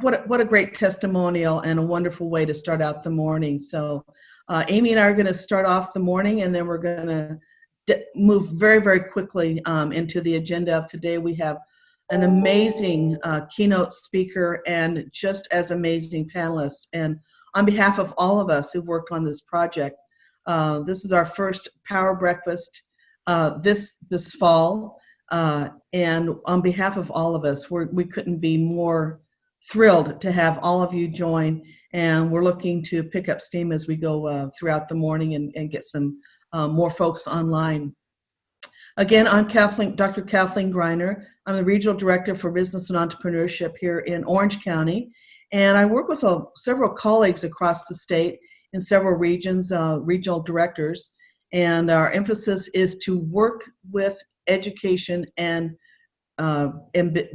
what a great testimonial and a wonderful way to start out the morning. So Amy and I are going to start off the morning, and then we're going to move very, very quickly into the agenda of today. We have an amazing keynote speaker and just as amazing panelists. And on behalf of all of us who've worked on this project, this is our first Power Breakfast this fall. And on behalf of all of us, we couldn't be more thrilled to have all of you join. And we're looking to pick up steam as we go throughout the morning and get some more folks online. Again, I'm Dr. Kathleen Greiner. I'm the Regional Director for Business and Entrepreneurship here in Orange County. And I work with several colleagues across the state in several regions, regional directors. And our emphasis is to work with education and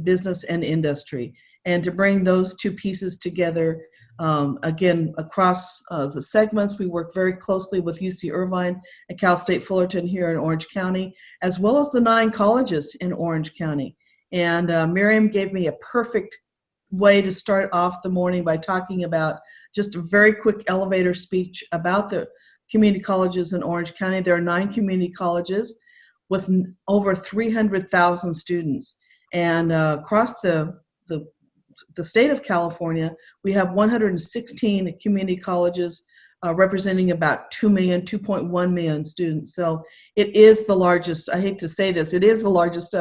business and industry, and to bring those two pieces together. Again, across the segments, we work very closely with UC Irvine and Cal State Fullerton here in Orange County, as well as the 9 colleges in Orange County. And Maryam gave me a perfect way to start off the morning by talking about just a very quick elevator speech about the community colleges in Orange County. There are 9 community colleges with over 300,000 students. And across the state of California, we have 116 community colleges representing about 2.1 million students. So it is the largest, I hate to say this, it is the largest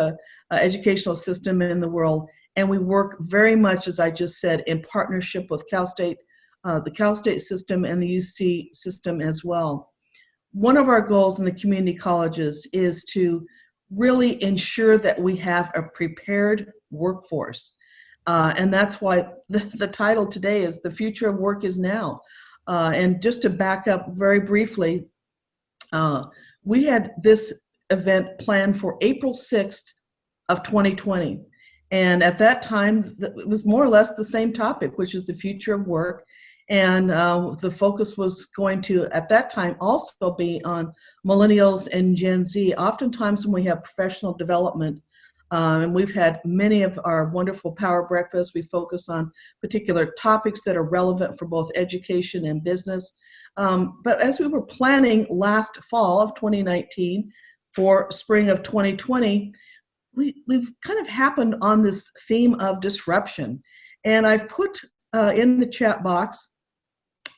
educational system in the world. And we work very much, as I just said, in partnership with Cal State, the Cal State system and the UC system as well. One of our goals in the community colleges is to really ensure that we have a prepared workforce. And that's why the title today is The Future of Work is Now. And just to back up very briefly, we had this event planned for April 6th of 2020. And at that time, it was more or less the same topic, which is the future of work. And the focus was going to, at that time, also be on millennials and Gen Z. Oftentimes when we have professional development, and we've had many of our wonderful Power Breakfasts, we focus on particular topics that are relevant for both education and business. But as we were planning last fall of 2019 for spring of 2020, we've kind of happened on this theme of disruption. And I've put in the chat box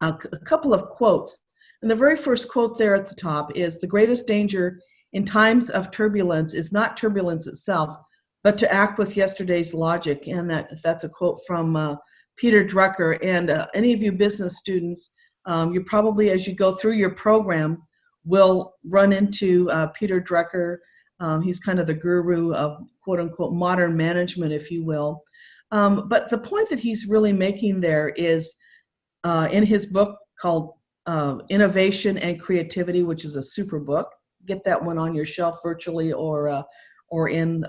a couple of quotes. And the very first quote there at the top is, "The greatest danger in times of turbulence is not turbulence itself, but to act with yesterday's logic." And that's a quote from Peter Drucker. And any of you business students, you probably, as you go through your program, will run into Peter Drucker. He's kind of the guru of quote unquote modern management, if you will. But the point that he's really making there is in his book called Innovation and Creativity, which is a super book. Get that one on your shelf virtually or in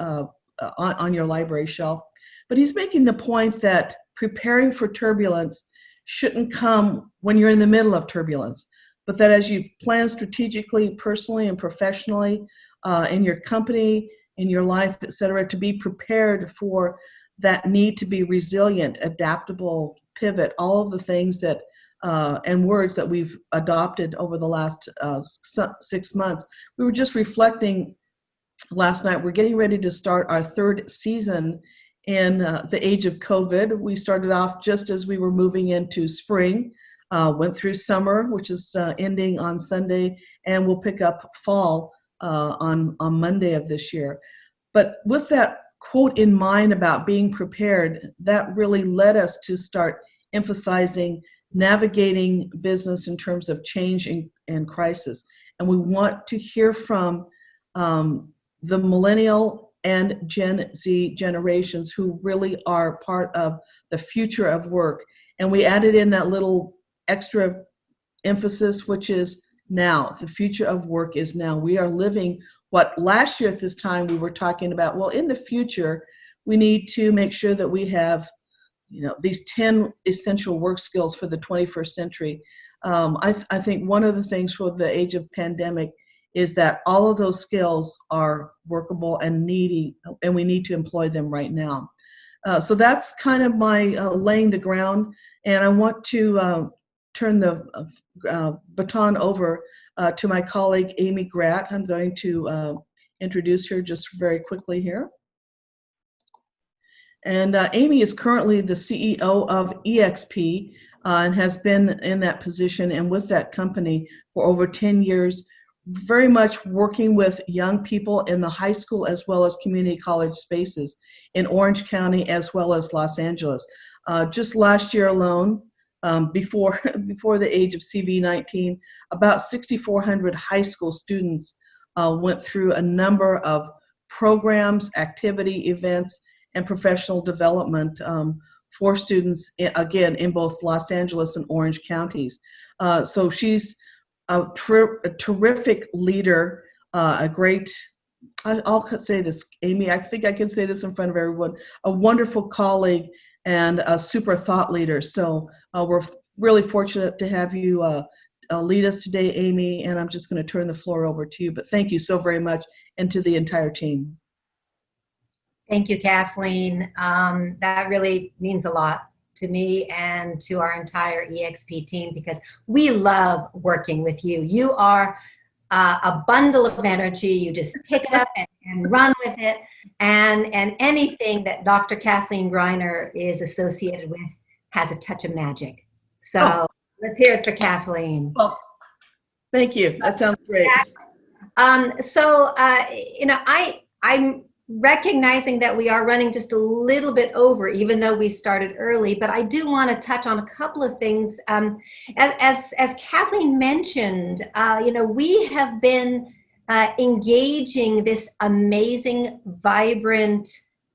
on your library shelf. But he's making the point that preparing for turbulence shouldn't come when you're in the middle of turbulence, but that as you plan strategically, personally, and professionally, in your company, in your life, et cetera, to be prepared for that need to be resilient, adaptable, pivot, all of the things that and words that we've adopted over the last 6 months. We were just reflecting last night. We're getting ready to start our 3rd season in the age of COVID. We started off just as we were moving into spring, went through summer, which is ending on Sunday, and we'll pick up fall on Monday of this year. But with that quote in mind about being prepared, that really led us to start emphasizing navigating business in terms of change and crisis. And we want to hear from the millennial and Gen Z generations who really are part of the future of work. And we added in that little extra emphasis, which is now. The future of work is now. We are living what last year at this time we were talking about, well, in the future, we need to make sure that we have, these 10 essential work skills for the 21st century. I think one of the things for the age of pandemic is that all of those skills are workable and needy, and we need to employ them right now. So that's kind of my laying the ground, and I want to turn the baton over to my colleague, Amy Gratt. I'm going to introduce her just very quickly here. And Amy is currently the CEO of EXP and has been in that position and with that company for over 10 years, very much working with young people in the high school as well as community college spaces in Orange County as well as Los Angeles. Just last year alone, before the age of CV-19, about 6,400 high school students went through a number of programs, activity, events, and professional development for students, again, in both Los Angeles and Orange counties. So she's a terrific leader, a great, I'll say this, Amy, I think I can say this in front of everyone, a wonderful colleague and a super thought leader. So we're really fortunate to have you lead us today, Amy, and I'm just going to turn the floor over to you. But thank you so very much, and to the entire team. Thank you, Kathleen. That really means a lot to me and to our entire EXP team, because we love working with you. You are a bundle of energy. You just pick it up and run with it. And anything that Dr. Kathleen Greiner is associated with has a touch of magic. So let's hear it for Kathleen. Well, thank you. That sounds great. You know, I'm recognizing that we are running just a little bit over, even though we started early, but I do want to touch on a couple of things. As Kathleen mentioned, you know, we have been engaging this amazing, vibrant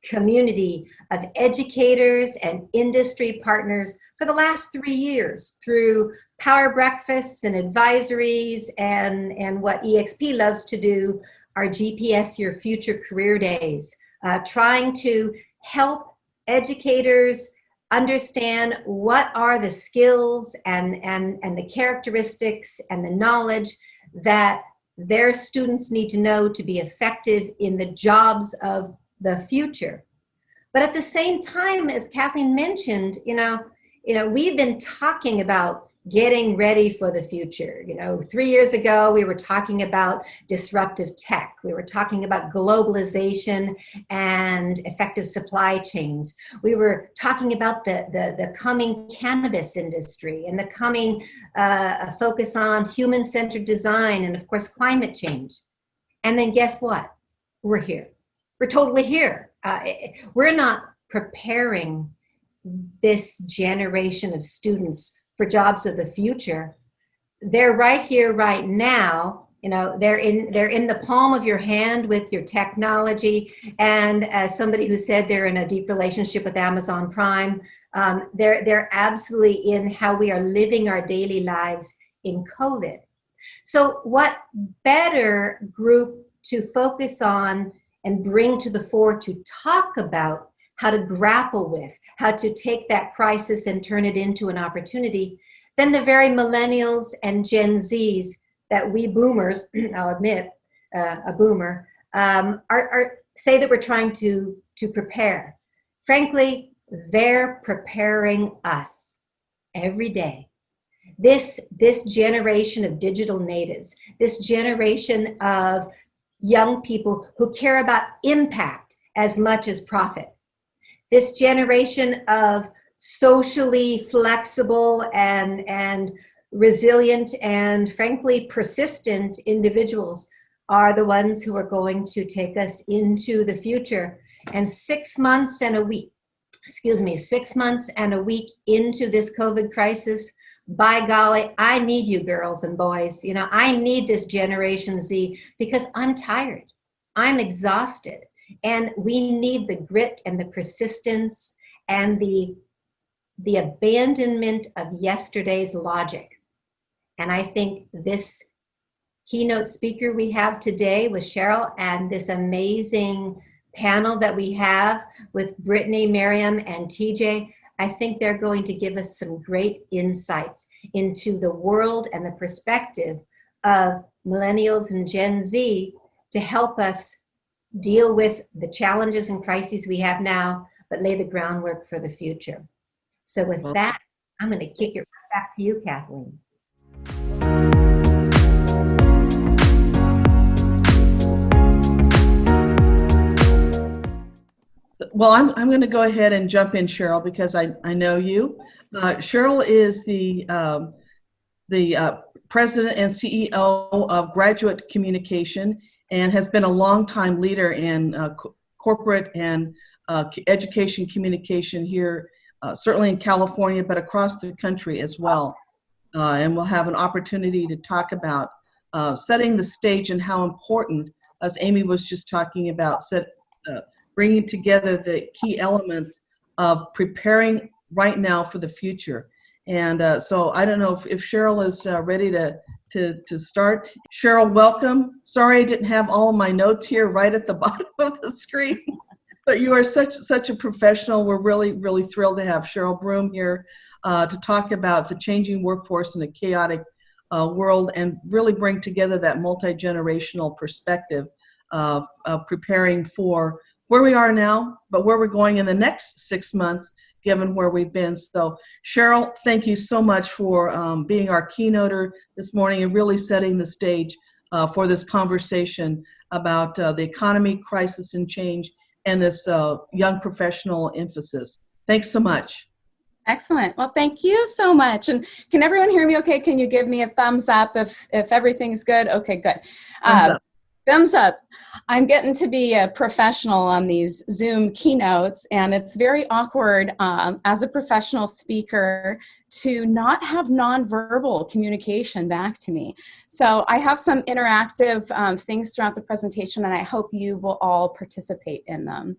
community of educators and industry partners for the last 3 years through power breakfasts and advisories and what EXP loves to do, our GPS Your Future Career Days, trying to help educators understand what are the skills and the characteristics and the knowledge that their students need to know to be effective in the jobs of the future. But at the same time, as Kathleen mentioned, you know, we've been talking about getting ready for the future. You know, 3 years ago, we were talking about disruptive tech. We were talking about globalization and effective supply chains. We were talking about the coming cannabis industry and the coming focus on human-centered design and, of course, climate change. And then guess what? We're here. We're totally here. We're not preparing this generation of students for jobs of the future. They're right here, right now. You know, they're in the palm of your hand with your technology. And as somebody who said they're in a deep relationship with Amazon Prime, they're absolutely in how we are living our daily lives in COVID. So what better group to focus on and bring to the fore to talk about how to grapple with, how to take that crisis and turn it into an opportunity, then the very millennials and Gen Zs that we boomers, I'll admit, a boomer, say that we're trying to prepare. Frankly, they're preparing us every day. This generation of digital natives, this generation of young people who care about impact as much as profit. This generation of socially flexible and resilient and frankly persistent individuals are the ones who are going to take us into the future. And 6 months and a week, 6 months and a week into this COVID crisis, by golly, I need you girls and boys. You know, I need this Generation Z because I'm tired. I'm exhausted. And we need the grit and the persistence and the abandonment of yesterday's logic. And I think this keynote speaker we have today with Cheryl and this amazing panel that we have with Brittany, Maryam, and TJ, I think they're going to give us some great insights into the world and the perspective of millennials and Gen Z to help us deal with the challenges and crises we have now, but lay the groundwork for the future. So with Well, that, I'm going to kick it back to you, Kathleen. well, I'm going to go ahead and jump in, Cheryl, because I know you. Cheryl is the president and CEO of Graduate Communication and has been a longtime leader in corporate and education communication here, certainly in California, but across the country as well. And we'll have an opportunity to talk about setting the stage and how important, as Amy was just talking about, bringing together the key elements of preparing right now for the future. And so I don't know if Cheryl is ready to start. Cheryl, welcome. Sorry I didn't have all of my notes here right at the bottom of the screen. But you are such a professional. We're really thrilled to have Cheryl Broom here to talk about the changing workforce in a chaotic world and really bring together that multi-generational perspective of preparing for where we are now, but where we're going in the next 6 months, given where we've been. So Cheryl, thank you so much for being our keynoter this morning and really setting the stage for this conversation about the economy, crisis, and change, and this young professional emphasis. Thanks so much. Excellent. Well, thank you so much. And can everyone hear me okay? Can you give me a thumbs up if everything's good? Okay, good. Thumbs up. Thumbs up. I'm getting to be a professional on these Zoom keynotes, and it's very awkward as a professional speaker to not have nonverbal communication back to me. So I have some interactive things throughout the presentation, and I hope you will all participate in them.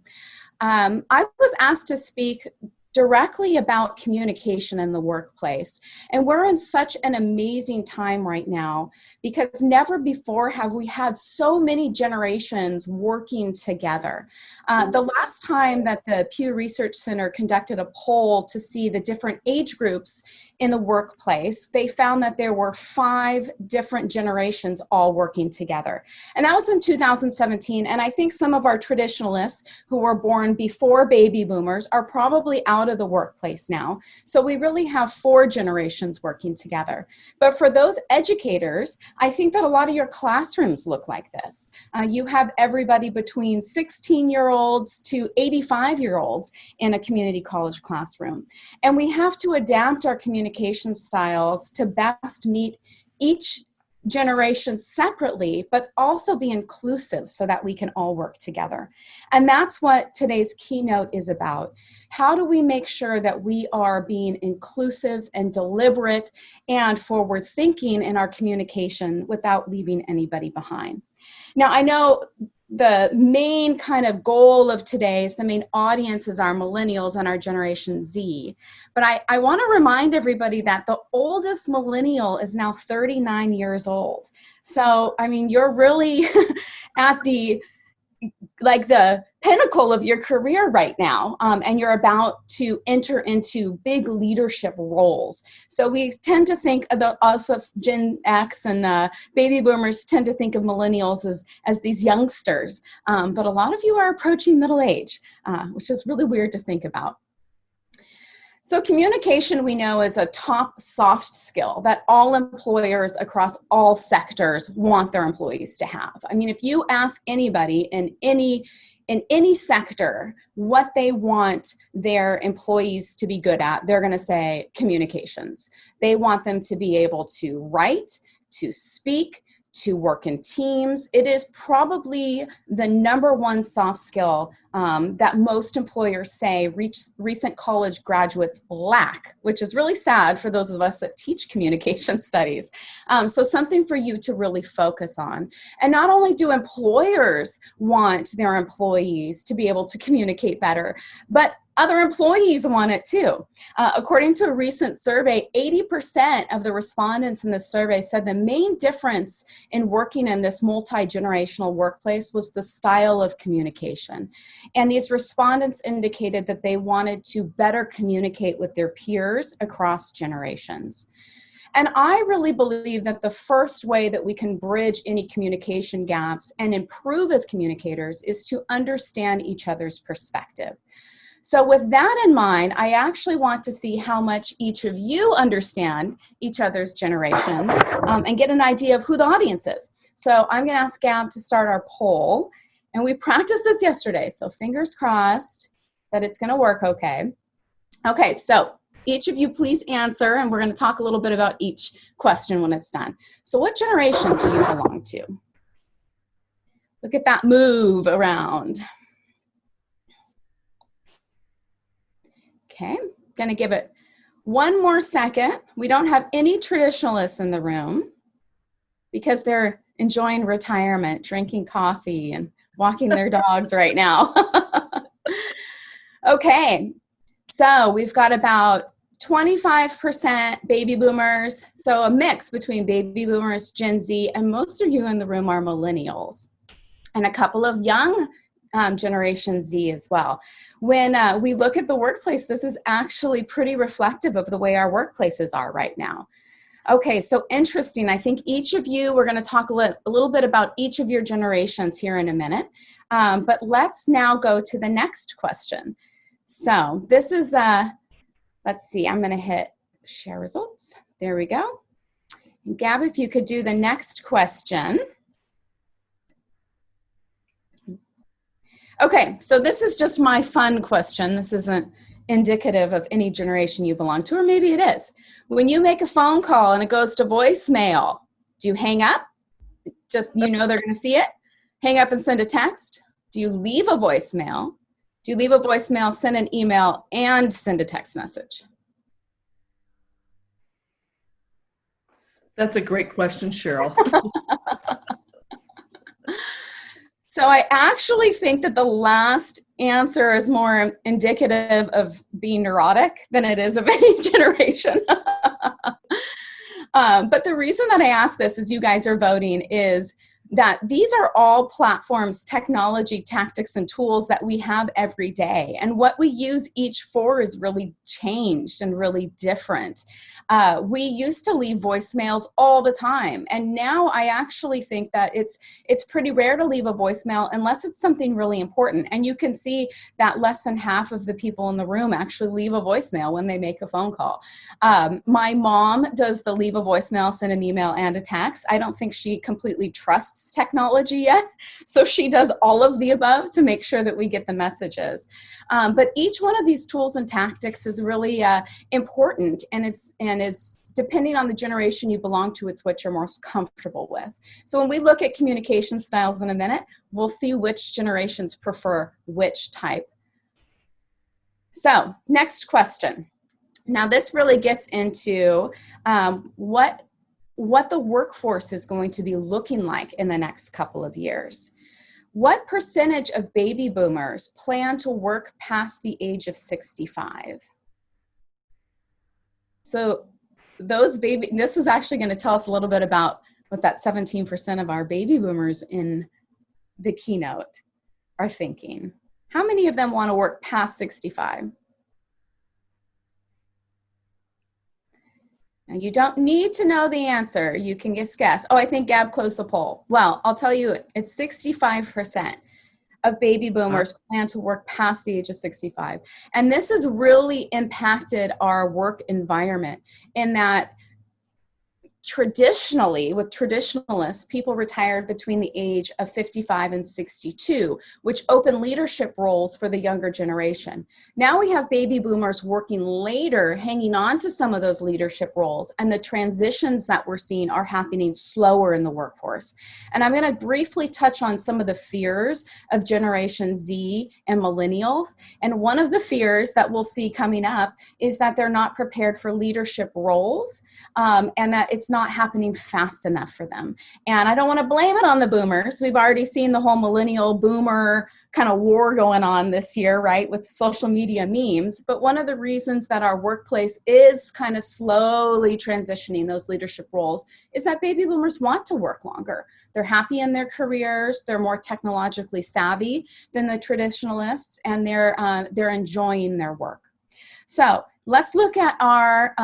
I was asked to speak directly about communication in the workplace. And we're in such an amazing time right now because never before have we had so many generations working together. The last time that the Pew Research Center conducted a poll to see the different age groups in the workplace, they found that there were 5 different generations all working together. And that was in 2017. And I think some of our traditionalists who were born before baby boomers are probably out of the workplace now. So we really have 4 generations working together. But for those educators, I think that a lot of your classrooms look like this. You have everybody between 16-year-olds to 85-year-olds in a community college classroom. And we have to adapt our communication styles to best meet each generation separately, but also be inclusive so that we can all work together. And that's what today's keynote is about. How do we make sure that we are being inclusive and deliberate and forward thinking in our communication without leaving anybody behind? Now, I know the main kind of goal of today's, the main audience is our millennials and our Generation Z. But I want to remind everybody that the oldest millennial is now 39 years old. So, I mean, you're really at the pinnacle of your career right now, and you're about to enter into big leadership roles. So we tend to think of us of Gen X and baby boomers tend to think of millennials as these youngsters, but a lot of you are approaching middle age, which is really weird to think about. So communication, we know, is a top soft skill that all employers across all sectors want their employees to have. I mean, if you ask anybody in any sector what they want their employees to be good at, they're going to say communications. They want them to be able to write, to speak, to work in teams. It is probably the #1 soft skill that most employers say recent college graduates lack, which is really sad for those of us that teach communication studies. So something for you to really focus on. And not only do employers want their employees to be able to communicate better, but other employees want it too. According to a recent survey, 80% of the respondents in this survey said the main difference in working in this multi-generational workplace was the style of communication. And these respondents indicated that they wanted to better communicate with their peers across generations. And I really believe that the first way that we can bridge any communication gaps and improve as communicators is to understand each other's perspective. So with that in mind, I actually want to see how much each of you understand each other's generations and get an idea of who the audience is. So I'm going to ask Gab to start our poll. And we practiced this yesterday, so fingers crossed that it's going to work okay. Okay, so each of you please answer, and we're going to talk a little bit about each question when it's done. So what generation do you belong to? Look at that move around. Okay, gonna give it one more second. We don't have any traditionalists in the room because they're enjoying retirement, drinking coffee and walking their dogs right now. Okay, so we've got about 25% baby boomers, so a mix between baby boomers, Gen Z, and most of you in the room are millennials, and a couple of young Generation Z as well. When we look at the workplace, this is actually pretty reflective of the way our workplaces are right now. Okay, so interesting. I think each of you, we're going to talk a little bit about each of your generations here in a minute, but let's now go to the next question. So this is, let's see, I'm going to hit share results. There we go. And Gab, if you could do the next question. Okay, so this is just my fun question. This isn't indicative of any generation you belong to, or maybe it is. When you make a phone call and it goes to voicemail, do you hang up? Just, you know they're going to see it? Hang up and send a text? Do you leave a voicemail? Do you leave a voicemail, send an email, and send a text message? That's a great question, Cheryl. So I actually think that the last answer is more indicative of being neurotic than it is of any generation. But the reason that I ask this as you guys are voting is that these are all platforms, technology, tactics, and tools that we have every day. And what we use each for is really changed and really different. We used to leave voicemails all the time. And now I actually think that it's pretty rare to leave a voicemail unless it's something really important. And you can see that less than half of the people in the room actually leave a voicemail when they make a phone call. My mom does the leave a voicemail, send an email, and a text. I don't think she completely trusts technology yet. So she does all of the above to make sure that we get the messages. But each one of these tools and tactics is really important and is depending on the generation you belong to, it's what you're most comfortable with. So when we look at communication styles in a minute, we'll see which generations prefer which type. So next question. Now this really gets into what the workforce is going to be looking like in the next couple of years. What percentage of baby boomers plan to work past the age of 65? So this is actually going to tell us a little bit about what that 17% of our baby boomers in the keynote are thinking. How many of them want to work past 65? Now, you don't need to know the answer. You can just guess. Oh, I think Gab closed the poll. Well, I'll tell you, it's 65% of baby boomers plan to work past the age of 65. And this has really impacted our work environment in that traditionally, with traditionalists, people retired between the age of 55 and 62, which opened leadership roles for the younger generation. Now we have baby boomers working later, hanging on to some of those leadership roles, and the transitions that we're seeing are happening slower in the workforce. And I'm going to briefly touch on some of the fears of Generation Z and millennials. And one of the fears that we'll see coming up is that they're not prepared for leadership roles, and that it's not happening fast enough for them. And I don't want to blame it on the boomers. We've already seen the whole millennial boomer kind of war going on this year, right, with social media memes. But one of the reasons that our workplace is kind of slowly transitioning those leadership roles is that baby boomers want to work longer. They're happy in their careers. They're more technologically savvy than the traditionalists, and they're enjoying their work. So let's look at our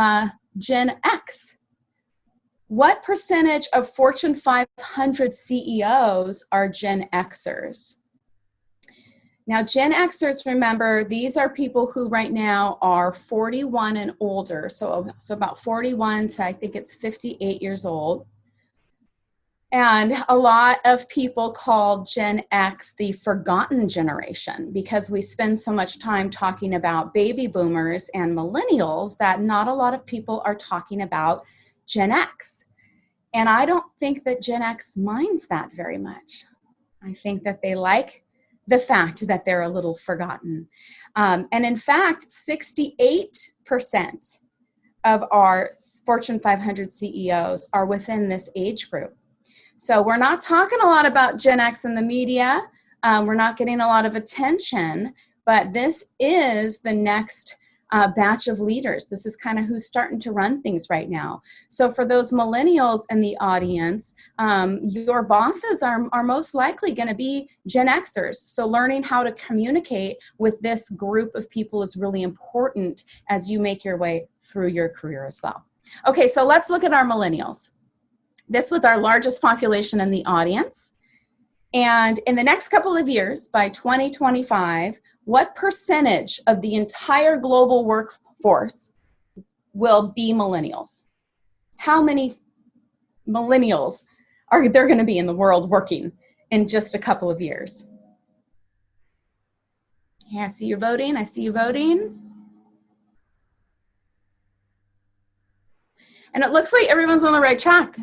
Gen X. What percentage of Fortune 500 CEOs are Gen Xers? Now, Gen Xers, remember, these are people who right now are 41 and older. So about 41 to I think it's 58 years old. And a lot of people call Gen X the forgotten generation because we spend so much time talking about baby boomers and millennials that not a lot of people are talking about Gen X. And I don't think that Gen X minds that very much. I think that they like the fact that they're a little forgotten. And in fact, 68% of our Fortune 500 CEOs are within this age group. So we're not talking a lot about Gen X in the media. We're not getting a lot of attention, but this is the next batch of leaders. This is kind of who's starting to run things right now. So for those millennials in the audience, your bosses are most likely going to be Gen Xers. So learning how to communicate with this group of people is really important as you make your way through your career as well. Okay, so let's look at our millennials. This was our largest population in the audience. And in the next couple of years, by 2025, what percentage of the entire global workforce will be millennials? How many millennials are there going to be in the world working in just a couple of years? Yeah, I see you voting. I see you voting. And it looks like everyone's on the right track.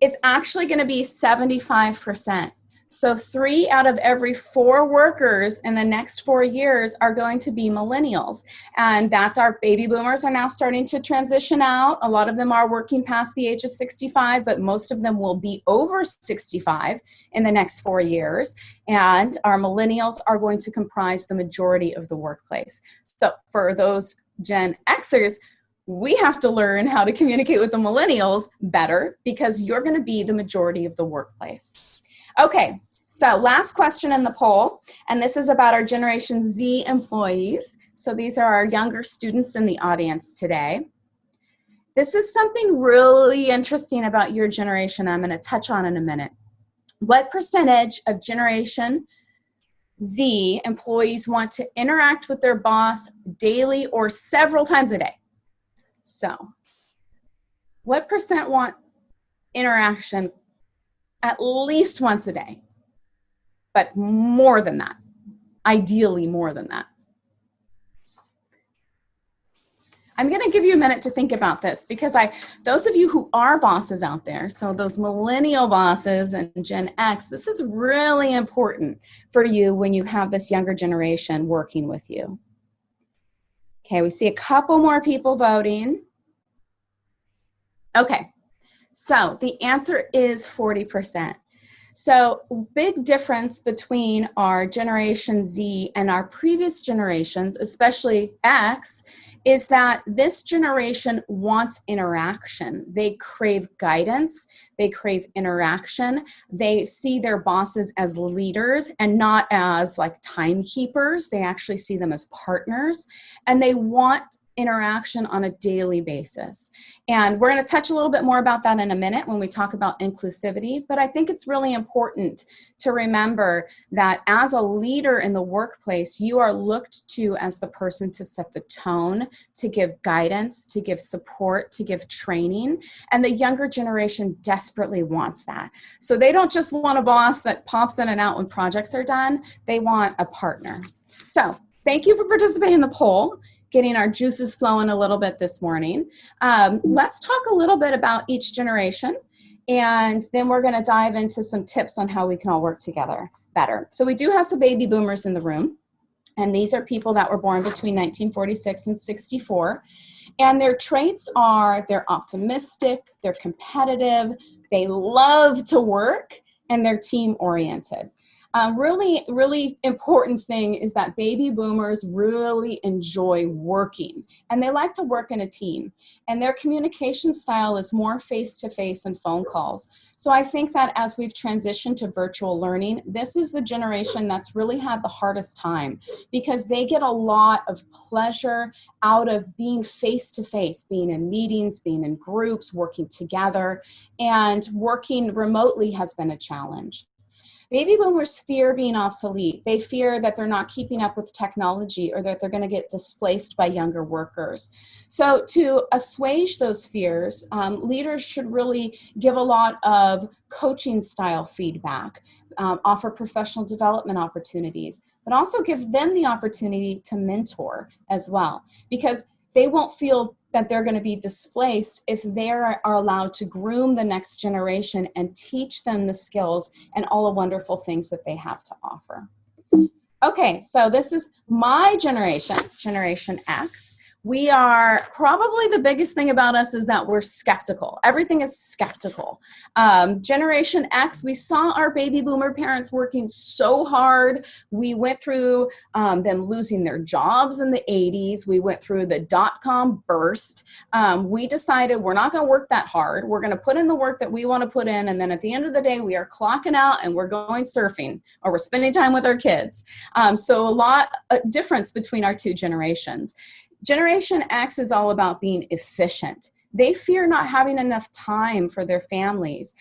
It's actually going to be 75%. So 3 out of every 4 workers in the next 4 years are going to be millennials. And that's our baby boomers are now starting to transition out. A lot of them are working past the age of 65, but most of them will be over 65 in the next 4 years. And our millennials are going to comprise the majority of the workplace. So for those Gen Xers, we have to learn how to communicate with the millennials better because you're going to be the majority of the workplace. Okay, so last question in the poll, and this is about our Generation Z employees. So these are our younger students in the audience today. This is something really interesting about your generation I'm going to touch on in a minute. What percentage of Generation Z employees want to interact with their boss daily or several times a day? So, what percent want interaction at least once a day? But more than that, ideally more than that. I'm going to give you a minute to think about this because those of you who are bosses out there, so those millennial bosses and Gen X, this is really important for you when you have this younger generation working with you. Okay, we see a couple more people voting. Okay, so the answer is 40%. So big difference between our Generation Z and our previous generations, especially X, is that this generation wants interaction. They crave guidance. They crave interaction. They see their bosses as leaders and not as like timekeepers. They actually see them as partners, and they want interaction on a daily basis. And we're going to touch a little bit more about that in a minute when we talk about inclusivity, but I think it's really important to remember that as a leader in the workplace, you are looked to as the person to set the tone, to give guidance, to give support, to give training, and the younger generation desperately wants that. So they don't just want a boss that pops in and out when projects are done, they want a partner. So thank you for participating in the poll, getting our juices flowing a little bit this morning. Let's talk a little bit about each generation, and then we're going to dive into some tips on how we can all work together better. So we do have some baby boomers in the room, and these are people that were born between 1946 and 64. And their traits are they're optimistic, they're competitive, they love to work, and they're team-oriented. Really important thing is that baby boomers really enjoy working, and they like to work in a team, and their communication style is more face-to-face and phone calls. So I think that as we've transitioned to virtual learning, this is the generation that's really had the hardest time because they get a lot of pleasure out of being face-to-face, being in meetings, being in groups, working together, and working remotely has been a challenge. Baby boomers fear being obsolete. They fear that they're not keeping up with technology or that they're going to get displaced by younger workers. So to assuage those fears, leaders should really give a lot of coaching style feedback, offer professional development opportunities, but also give them the opportunity to mentor as well, because they won't feel that they're going to be displaced if they are allowed to groom the next generation and teach them the skills and all the wonderful things that they have to offer. Okay, so this is my generation, Generation X. We are, probably the biggest thing about us is that we're skeptical. Everything is skeptical. Generation X, we saw our baby boomer parents working so hard. We went through them losing their jobs in the 80s. We went through the dot-com burst. We decided we're not going to work that hard. We're going to put in the work that we want to put in, and then at the end of the day, we are clocking out and we're going surfing, or we're spending time with our kids. So a lot of difference between our two generations. Generation X is all about being efficient. They fear not having enough time for their families.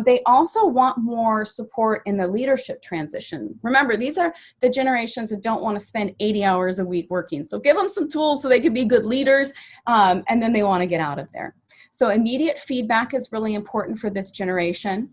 They also want more support in the leadership transition. Remember, these are the generations that don't want to spend 80 hours a week working. So give them some tools so they can be good leaders, and then they want to get out of there. So immediate feedback is really important for this generation.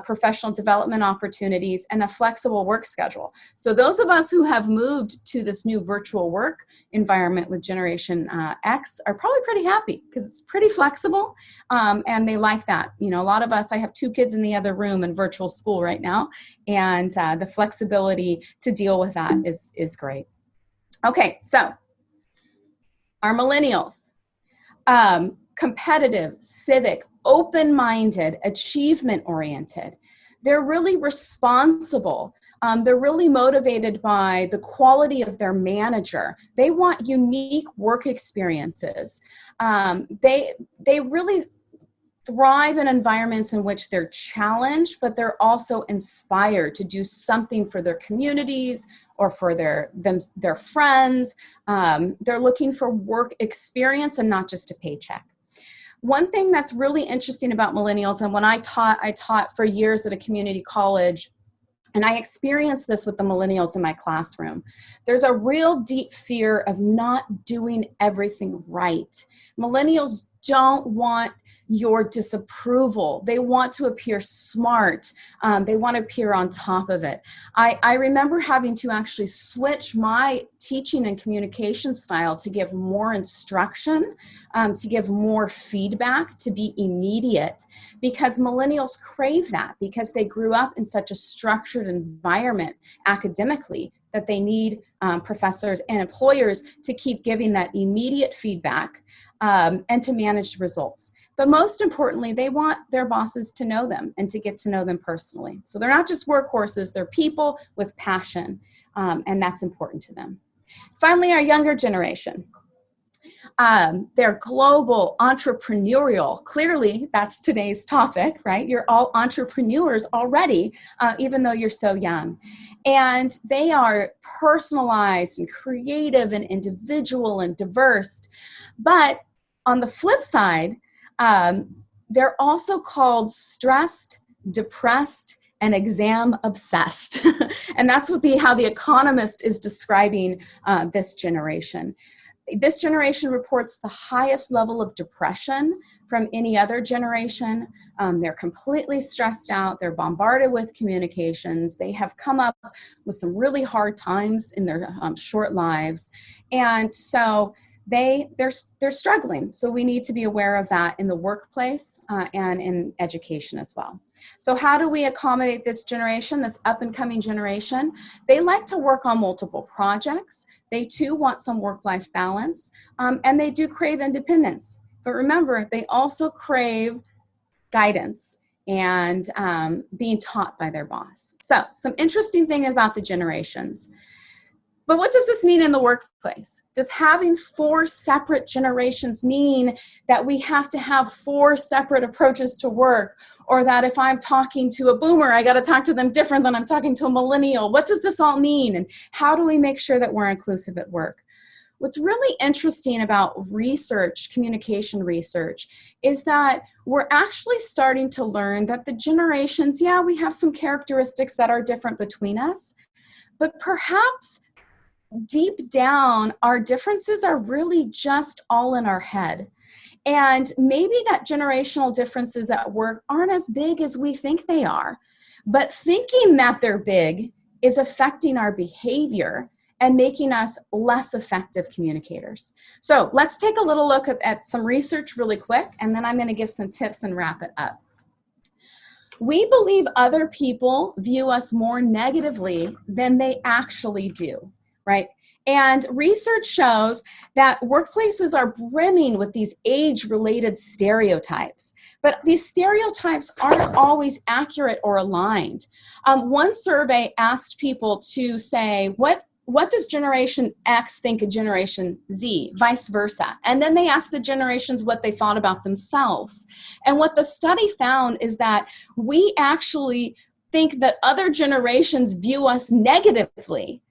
Professional development opportunities, and a flexible work schedule. So those of us who have moved to this new virtual work environment with Generation X are probably pretty happy because it's pretty flexible, and they like that. You know, a lot of us, I have 2 kids in the other room in virtual school right now, and the flexibility to deal with that is great. Okay, so our millennials, competitive, civic, open-minded, achievement-oriented. They're really responsible. They're really motivated by the quality of their manager. They want unique work experiences. They really thrive in environments in which they're challenged, but they're also inspired to do something for their communities or for their friends. They're looking for work experience and not just a paycheck. One thing that's really interesting about millennials, and when I taught for years at a community college, and I experienced this with the millennials in my classroom. There's a real deep fear of not doing everything right. Millennials don't want your disapproval. They want to appear smart. They want to appear on top of it. I remember having to actually switch my teaching and communication style to give more instruction, to give more feedback, to be immediate, because millennials crave that because they grew up in such a structured environment academically that they need professors and employers to keep giving that immediate feedback and to manage results. But most importantly, they want their bosses to know them and to get to know them personally. So they're not just workhorses, they're people with passion, and that's important to them. Finally, our younger generation. They're global, entrepreneurial. Clearly, that's today's topic, right? You're all entrepreneurs already, even though you're so young. And they are personalized and creative and individual and diverse. But on the flip side, they're also called stressed, depressed, and exam obsessed. And that's what how The Economist is describing this generation. This generation reports the highest level of depression from any other generation. They're completely stressed out. They're bombarded with communications. They have come up with some really hard times in their short lives. And so they're struggling. So we need to be aware of that in the workplace and in education as well. So how do we accommodate this generation, this up and coming generation? They like to work on multiple projects. They too want some work-life balance, and they do crave independence. But remember, they also crave guidance and being taught by their boss. So some interesting thing about the generations. But what does this mean in the workplace? Does having 4 separate generations mean that we have to have 4 separate approaches to work? Or that if I'm talking to a boomer, I got to talk to them different than I'm talking to a millennial? What does this all mean? And how do we make sure that we're inclusive at work? what's really interesting about research, communication research, is that we're actually starting to learn that the generations, yeah, we have some characteristics that are different between us, but perhaps deep down, our differences are really just all in our head. And maybe that generational differences at work aren't as big as we think they are. But thinking that they're big is affecting our behavior and making us less effective communicators. So let's take a little look at some research really quick, and then I'm going to give some tips and wrap it up. We believe other people view us more negatively than they actually do, right? And research shows that workplaces are brimming with these age-related stereotypes, but these stereotypes aren't always accurate or aligned. One survey asked people to say, what does Generation X think of Generation Z, vice versa? And then they asked the generations what they thought about themselves. And what the study found is that we actually think that other generations view us negatively,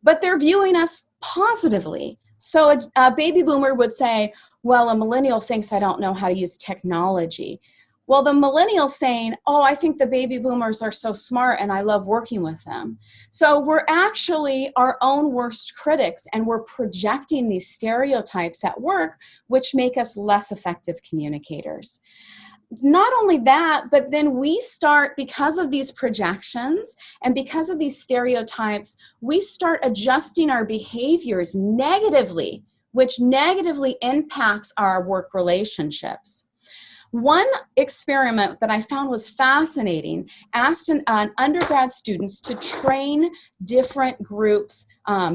but they're viewing us positively. So a baby boomer would say, well, a millennial thinks I don't know how to use technology. Well, the millennial's saying, oh, I think the baby boomers are so smart and I love working with them. So we're actually our own worst critics, and we're projecting these stereotypes at work, which make us less effective communicators. Not only that, but then we start, because of these projections and because of these stereotypes, we start adjusting our behaviors negatively, which negatively impacts our work relationships. One experiment that I found was fascinating asked an undergrad students to train different groups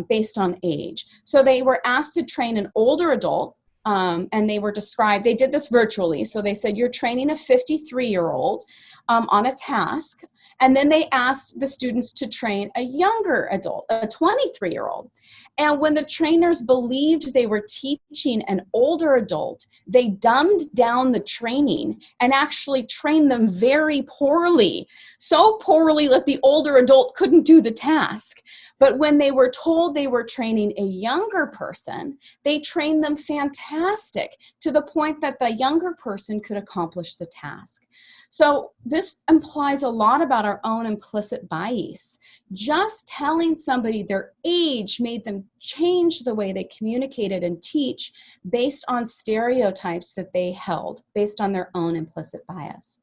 based on age. So they were asked to train an older adult, and they were described, they did this virtually. So they said, you're training a 53-year-old on a task. And then they asked the students to train a younger adult, a 23-year-old. And when the trainers believed they were teaching an older adult, they dumbed down the training and actually trained them very poorly. So poorly that the older adult couldn't do the task. But when they were told they were training a younger person, they trained them fantastic, to the point that the younger person could accomplish the task. So this implies a lot about our own implicit bias. Just telling somebody their age made them change the way they communicated and teach based on stereotypes that they held, based on their own implicit bias.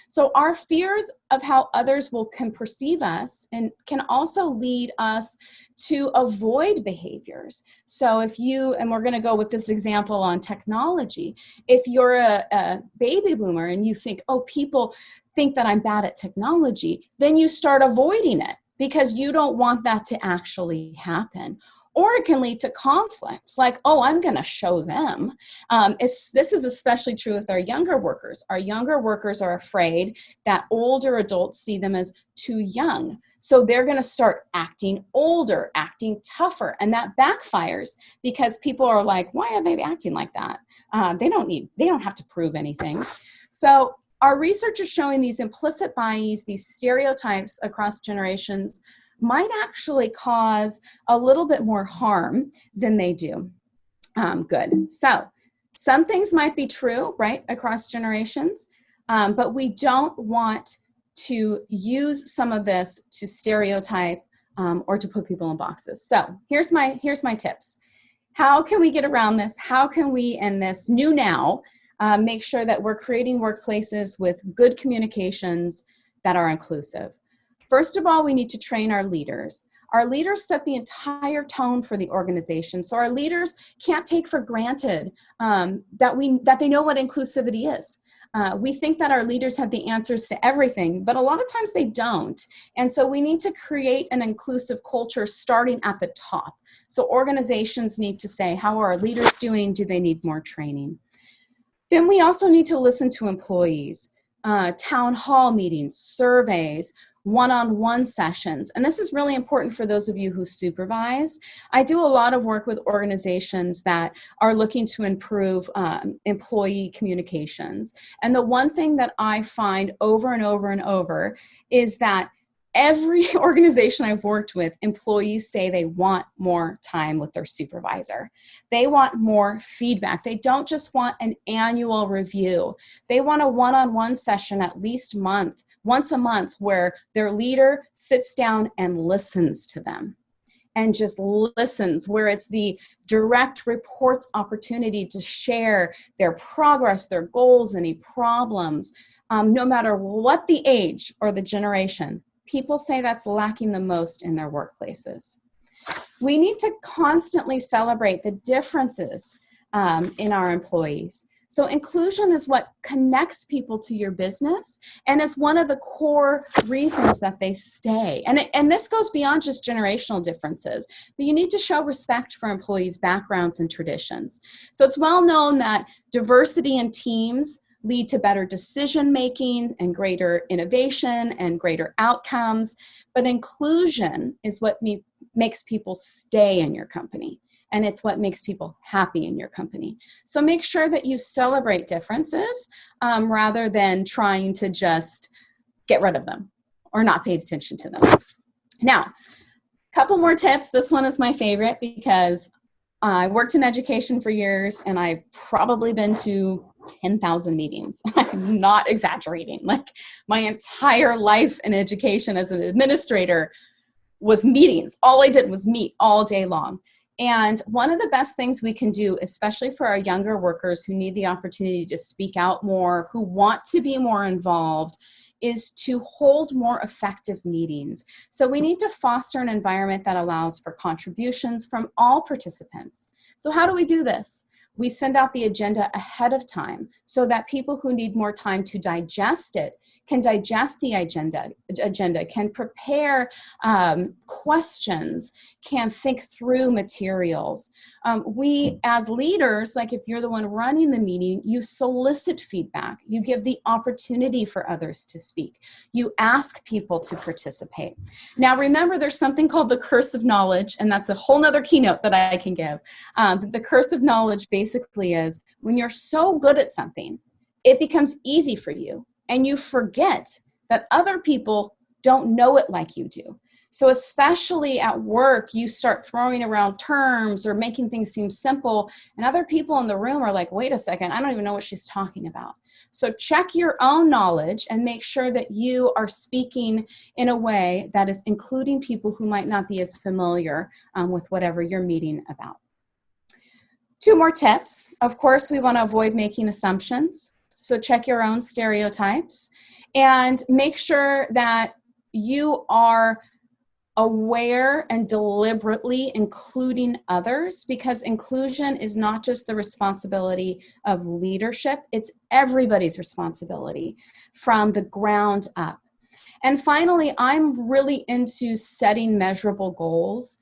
So our fears of how others can perceive us and can also lead us to avoid behaviors. So if you, and we're going to go with this example on technology, if you're a baby boomer and you think, oh, people think that I'm bad at technology, then you start avoiding it because you don't want that to actually happen. Or it can lead to conflict, like, oh, I'm going to show them. This is especially true with our younger workers. Our younger workers are afraid that older adults see them as too young. So they're going to start acting older, acting tougher, and that backfires because people are like, why are they acting like that? They don't have to prove anything. So our research is showing these implicit bias, these stereotypes across generations might actually cause a little bit more harm than they do good. So some things might be true, right, across generations, but we don't want to use some of this to stereotype or to put people in boxes. So here's my tips. How can we get around this? How can we, in this new now, make sure that we're creating workplaces with good communications that are inclusive? First of all, we need to train our leaders. Our leaders set the entire tone for the organization. So our leaders can't take for granted that they know what inclusivity is. We think that our leaders have the answers to everything, but a lot of times they don't. And so we need to create an inclusive culture starting at the top. So organizations need to say, how are our leaders doing? Do they need more training? Then we also need to listen to employees, town hall meetings, surveys, one-on-one sessions. And this is really important for those of you who supervise. I do a lot of work with organizations that are looking to improve employee communications. And the one thing that I find over and over and over is that every organization I've worked with, employees say they want more time with their supervisor. They want more feedback. They don't just want an annual review. They want a one-on-one session at least once a month, where their leader sits down and listens to them. And just listens, where it's the direct reports opportunity to share their progress, their goals, any problems, no matter what the age or the generation. People say that's lacking the most in their workplaces. We need to constantly celebrate the differences in our employees. So inclusion is what connects people to your business and is one of the core reasons that they stay. And this goes beyond just generational differences, but you need to show respect for employees' backgrounds and traditions. So it's well known that diversity in teams lead to better decision making and greater innovation and greater outcomes, but inclusion is what makes people stay in your company. And it's what makes people happy in your company. So make sure that you celebrate differences rather than trying to just get rid of them or not pay attention to them. Now, a couple more tips. This one is my favorite because I worked in education for years and I've probably been to 10,000 meetings. I'm not exaggerating. Like, my entire life in education as an administrator was meetings. All I did was meet all day long. And one of the best things we can do, especially for our younger workers who need the opportunity to speak out more, who want to be more involved, is to hold more effective meetings. So we need to foster an environment that allows for contributions from all participants. So how do we do this? We send out the agenda ahead of time so that people who need more time to digest it can digest the agenda, can prepare questions, can think through materials. We, as leaders, like if you're the one running the meeting, you solicit feedback. You give the opportunity for others to speak. You ask people to participate. Now, remember, there's something called the curse of knowledge, and that's a whole nother keynote that I can give. The curse of knowledge basically is when you're so good at something, it becomes easy for you. And you forget that other people don't know it like you do. So especially at work, you start throwing around terms or making things seem simple, and other people in the room are like, wait a second, I don't even know what she's talking about. So check your own knowledge and make sure that you are speaking in a way that is including people who might not be as familiar with whatever you're meeting about. 2 more tips. Of course, we want to avoid making assumptions. So check your own stereotypes and make sure that you are aware and deliberately including others, because inclusion is not just the responsibility of leadership, it's everybody's responsibility from the ground up. And finally, I'm really into setting measurable goals.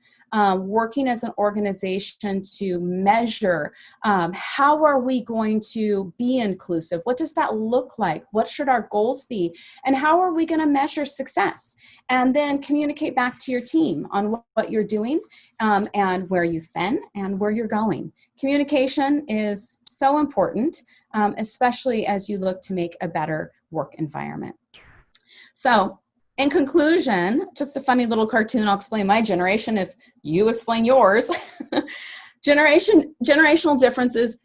Working as an organization to measure how are we going to be inclusive? What does that look like? What should our goals be? And how are we going to measure success? And then communicate back to your team on what you're doing and where you've been and where you're going. Communication is so important, especially as you look to make a better work environment. So, in conclusion, just a funny little cartoon. I'll explain my generation if you explain yours. Generational differences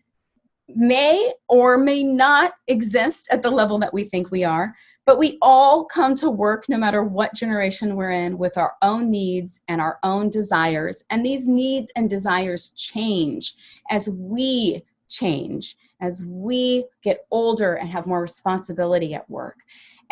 may or may not exist at the level that we think we are, but we all come to work, no matter what generation we're in, with our own needs and our own desires. And these needs and desires change as we change, as we get older and have more responsibility at work.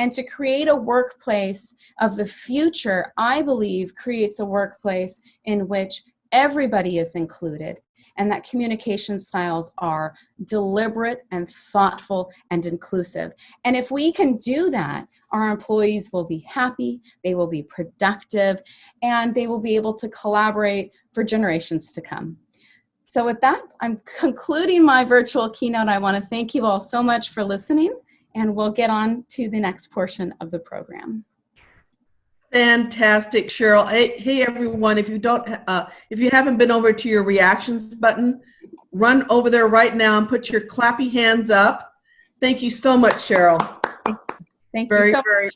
And to create a workplace of the future, I believe, creates a workplace in which everybody is included and that communication styles are deliberate and thoughtful and inclusive. And if we can do that, our employees will be happy, they will be productive, and they will be able to collaborate for generations to come. So with that, I'm concluding my virtual keynote. I want to thank you all so much for listening, and we'll get on to the next portion of the program. Fantastic, Cheryl. Hey everyone, if you haven't been over to your reactions button, run over there right now and put your clappy hands up. Thank you so much, Cheryl. Thank you so much.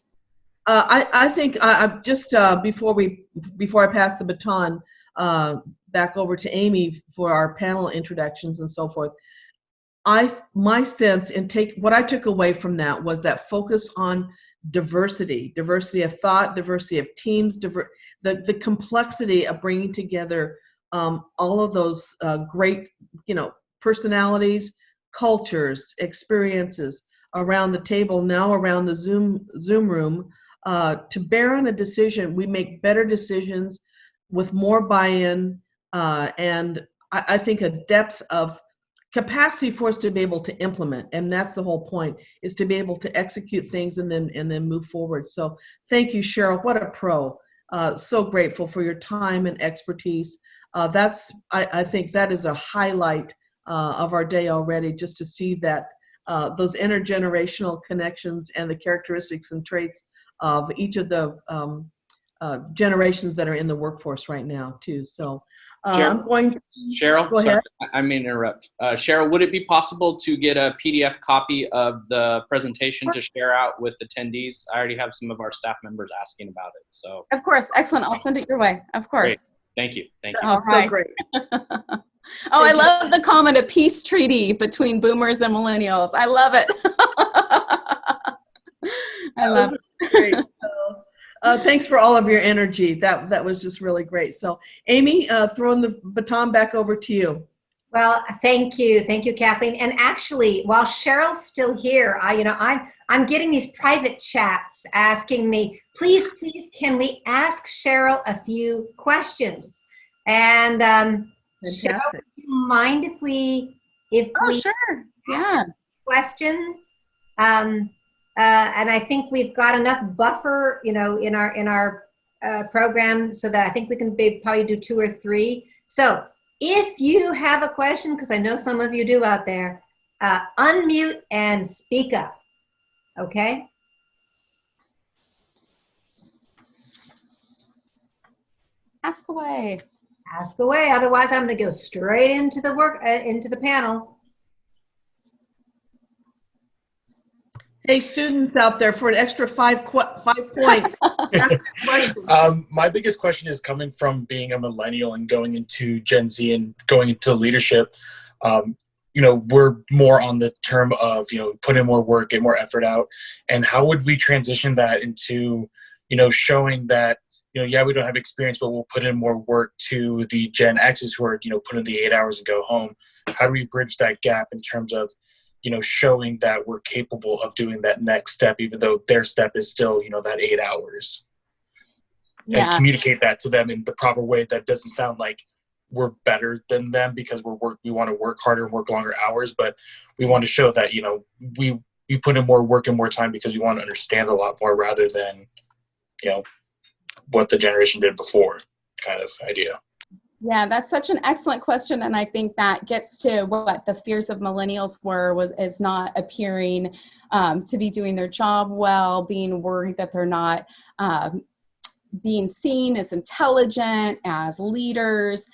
I think I just before I pass the baton back over to Amy for our panel introductions and so forth, my sense and what I took away from that was that focus on diversity of thought, diversity of teams, the complexity of bringing together all of those great, personalities, cultures, experiences around the table, now around the Zoom room, to bear on a decision. We make better decisions with more buy-in, and I think a depth of capacity for us to be able to implement, and that's the whole point, is to be able to execute things and then move forward. So thank you, Cheryl. What a pro. So grateful for your time and expertise. I think that is a highlight of our day already, just to see that those intergenerational connections and the characteristics and traits of each of the generations that are in the workforce right now too. So I'm going to Cheryl, go ahead. sorry, I may interrupt. Cheryl, would it be possible to get a PDF copy of the presentation to share out with attendees? I already have some of our staff members asking about it. So Of course. Excellent. I'll send it your way. Of course. Great. Thank you. Thank you. All right. So great. Oh, I love the comment, a peace treaty between boomers and millennials. I love it. I love it. Great. Thanks for all of your energy. That was just really great. So Amy, throwing the baton back over to you. Well, thank you, Kathleen. And actually, while Cheryl's still here, I'm getting these private chats asking me, please, can we ask Cheryl a few questions? And Cheryl, would you mind if we sure, yeah, questions? And I think we've got enough buffer, in our program, so that I think we can probably do 2 or 3. So if you have a question, because I know some of you do out there, unmute and speak up. Okay. ask away. Ask away. Otherwise, I'm going to go straight into the panel. Hey, students out there, for an extra 5 points. Ask a question. My biggest question is coming from being a millennial and going into Gen Z and going into leadership. We're more on the term of, put in more work, get more effort out. And how would we transition that into, showing that, yeah, we don't have experience, but we'll put in more work to the Gen X's who are, put in the 8 hours and go home. How do we bridge that gap in terms of, showing that we're capable of doing that next step, even though their step is still, that 8 hours? Yeah. And communicate that to them in the proper way that doesn't sound like we're better than them because we want to work harder and work longer hours, but we want to show that, we put in more work and more time because we want to understand a lot more rather than, what the generation did before kind of idea. Yeah, that's such an excellent question, and I think that gets to what the fears of millennials is not appearing to be doing their job well, being worried that they're not being seen as intelligent, as leaders.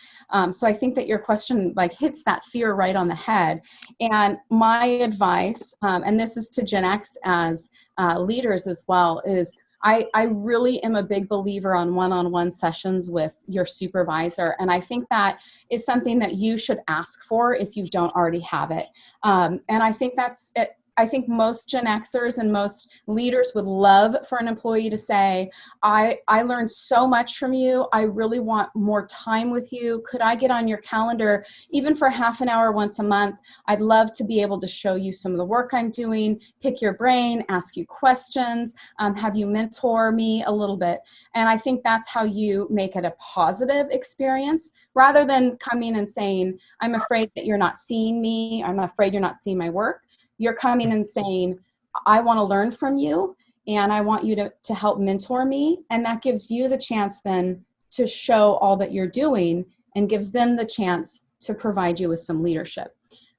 So I think that your question hits that fear right on the head. And my advice, and this is to Gen X as leaders as well, is I really am a big believer on one-on-one sessions with your supervisor. And I think that is something that you should ask for if you don't already have it. And I think that's it. I think most Gen Xers and most leaders would love for an employee to say, I learned so much from you. I really want more time with you. Could I get on your calendar, even for half an hour once a month? I'd love to be able to show you some of the work I'm doing, pick your brain, ask you questions, have you mentor me a little bit. And I think that's how you make it a positive experience, rather than coming and saying, I'm afraid that you're not seeing me. I'm afraid you're not seeing my work. You're coming and saying, I want to learn from you and I want you to help mentor me. And that gives you the chance then to show all that you're doing and gives them the chance to provide you with some leadership.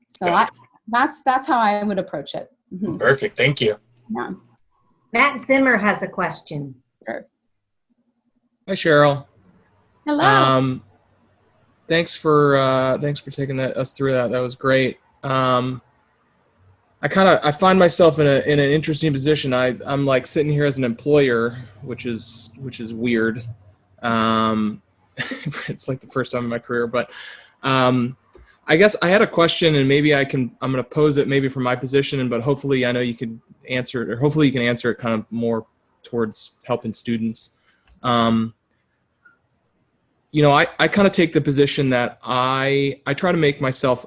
So that's how I would approach it. Mm-hmm. Perfect. Thank you. Yeah. Matt Zimmer has a question. Sure. Hi, Cheryl. Hello. Thanks for taking us through that. That was great. I find myself in an interesting position. I'm like sitting here as an employer, which is weird. It's like the first time in my career, but I guess I had a question, and maybe I'm going to pose it maybe from my position, but hopefully I know you could answer it, or hopefully you can answer it kind of more towards helping students. You know, I kind of take the position that I try to make myself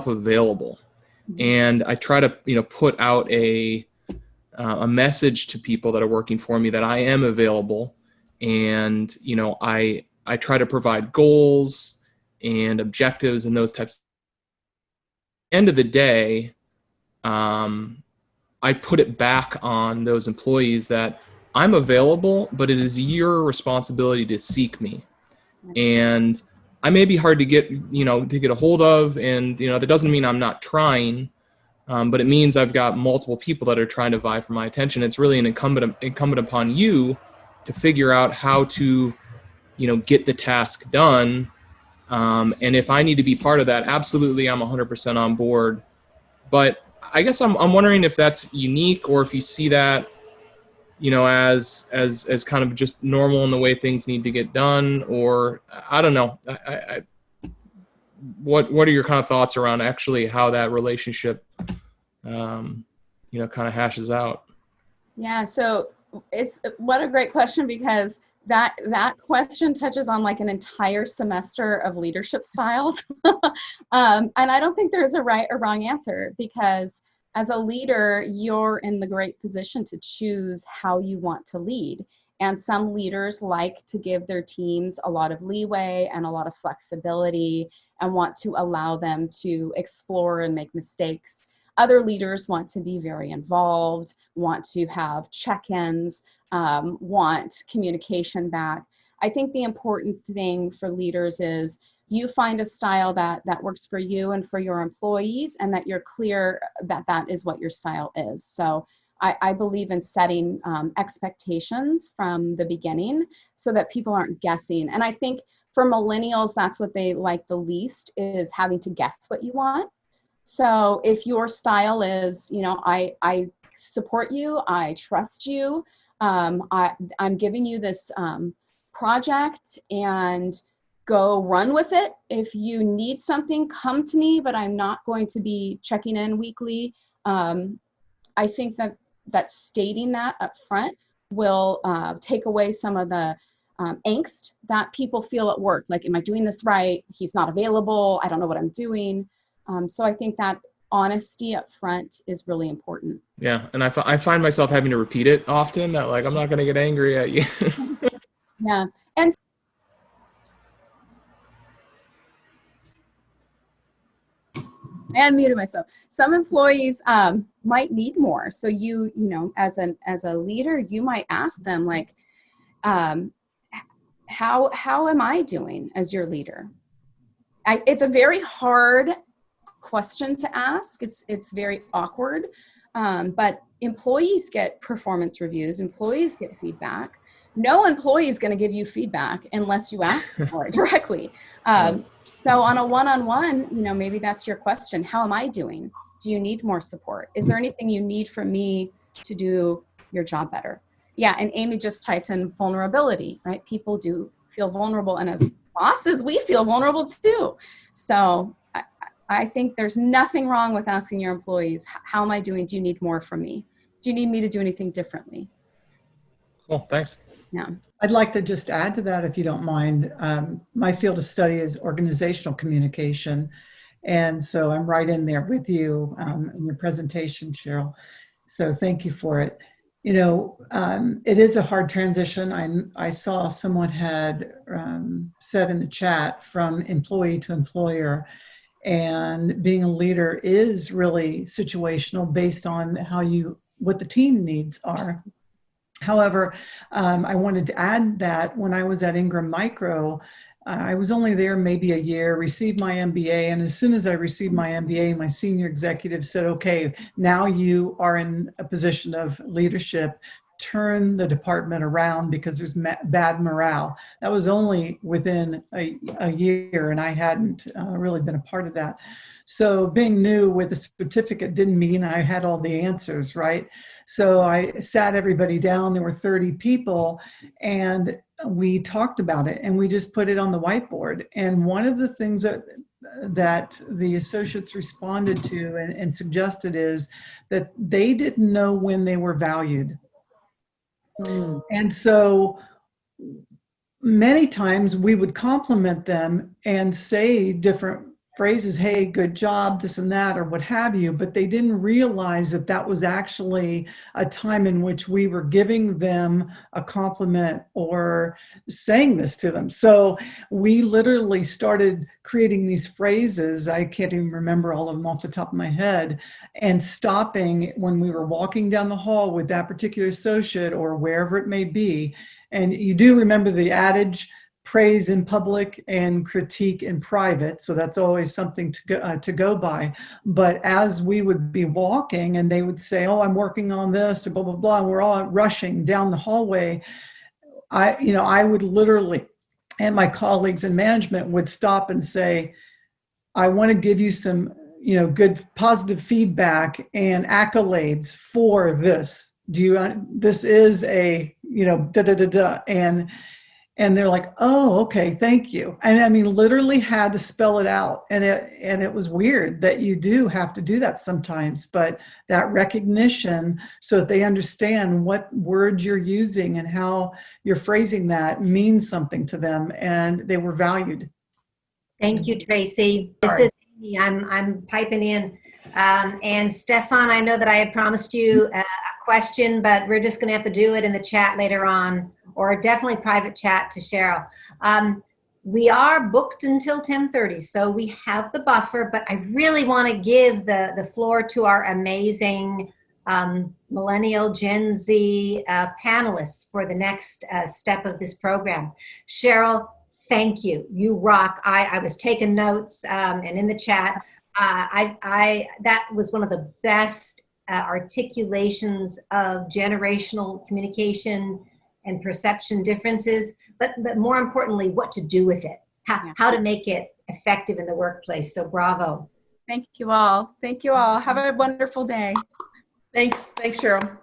available, and I try to, you know, put out a message to people that are working for me that I am available, and, you know, I try to provide goals and objectives and those types. End of the day, I put it back on those employees that I'm available, but it is your responsibility to seek me. And I may be hard to get, you know, to get a hold of, and, you know, that doesn't mean I'm not trying, but it means I've got multiple people that are trying to vie for my attention. It's really an incumbent upon you to figure out how to, you know, get the task done. And if I need to be part of that, absolutely, I'm 100% on board. But I guess I'm wondering if that's unique, or if you see that, you know, as kind of just normal in the way things need to get done, or I don't know. What are your kind of thoughts around actually how that relationship, you know, kind of hashes out? Yeah. So what a great question, because that question touches on like an entire semester of leadership styles. And I don't think there's a right or wrong answer, because as a leader, you're in the great position to choose how you want to lead. And some leaders like to give their teams a lot of leeway and a lot of flexibility and want to allow them to explore and make mistakes. Other leaders want to be very involved, want to have check-ins, want communication back. I think the important thing for leaders is you find a style that works for you and for your employees, and that you're clear that that is what your style is. So I believe in setting expectations from the beginning so that people aren't guessing. And I think for millennials, that's what they like the least, is having to guess what you want. So if your style is, you know, I support you, I trust you, I'm giving you this project, and go run with it. If you need something, come to me, but I'm not going to be checking in weekly. I think that stating that up front will take away some of the angst that people feel at work. Like, am I doing this right? He's not available. I don't know what I'm doing. So I think that honesty up front is really important. Yeah, and I find myself having to repeat it often, that like, I'm not going to get angry at you. Yeah. And muted myself. Some employees might need more. So you know, as a leader, you might ask them like, how am I doing as your leader? It's a very hard question to ask. It's very awkward, but employees get performance reviews. Employees get feedback. No employee is going to give you feedback unless you ask for it directly. So on a one-on-one, you know, maybe that's your question. How am I doing? Do you need more support? Is there anything you need from me to do your job better? Yeah, and Amy just typed in vulnerability, right? People do feel vulnerable, and as bosses, we feel vulnerable too. So I think there's nothing wrong with asking your employees, how am I doing? Do you need more from me? Do you need me to do anything differently? Cool, thanks. Yeah. I'd like to just add to that, if you don't mind. My field of study is organizational communication. And so I'm right in there with you in your presentation, Cheryl. So thank you for it. You know, it is a hard transition. I saw someone had said in the chat, from employee to employer, and being a leader is really situational based on what the team needs are. However, I wanted to add that when I was at Ingram Micro, I was only there maybe a year, received my MBA, and as soon as I received my MBA, my senior executive said, okay, now you are in a position of leadership. turn the department around because there's bad morale. That was only within a year, and I hadn't really been a part of that. So being new with a certificate didn't mean I had all the answers, right? So I sat everybody down. There were 30 people, and we talked about it, and we just put it on the whiteboard. And one of the things that the associates responded to and suggested is that they didn't know when they were valued. And so many times we would compliment them and say different phrases, hey, good job, this and that, or what have you, but they didn't realize that that was actually a time in which we were giving them a compliment or saying this to them. So we literally started creating these phrases, I can't even remember all of them off the top of my head, and stopping when we were walking down the hall with that particular associate or wherever it may be. And you do remember the adage, praise in public and critique in private. So that's always something to go by. But as we would be walking and they would say, oh, I'm working on this, or blah, blah, blah, and we're all rushing down the hallway, I would literally, and my colleagues in management would stop and say, I want to give you some, good positive feedback and accolades for this. This is a, and they're like, oh, okay, thank you. And I mean, literally had to spell it out. And it was weird that you do have to do that sometimes, but that recognition so that they understand what words you're using and how you're phrasing that means something to them, and they were valued. Thank you, Tracy. This is Amy. I'm piping in. And Stefan, I know that I had promised you a question, but we're just going to have to do it in the chat later on, or definitely private chat to Cheryl. We are booked until 10:30, so we have the buffer, but I really want to give the floor to our amazing Millennial Gen Z panelists for the next step of this program. Cheryl, thank you. You rock. I was taking notes and in the chat. That was one of the best articulations of generational communication and perception differences, but more importantly, what to do with it, how to make it effective in the workplace. So bravo. Thank you all. Thank you all. Have a wonderful day. Thanks, Cheryl.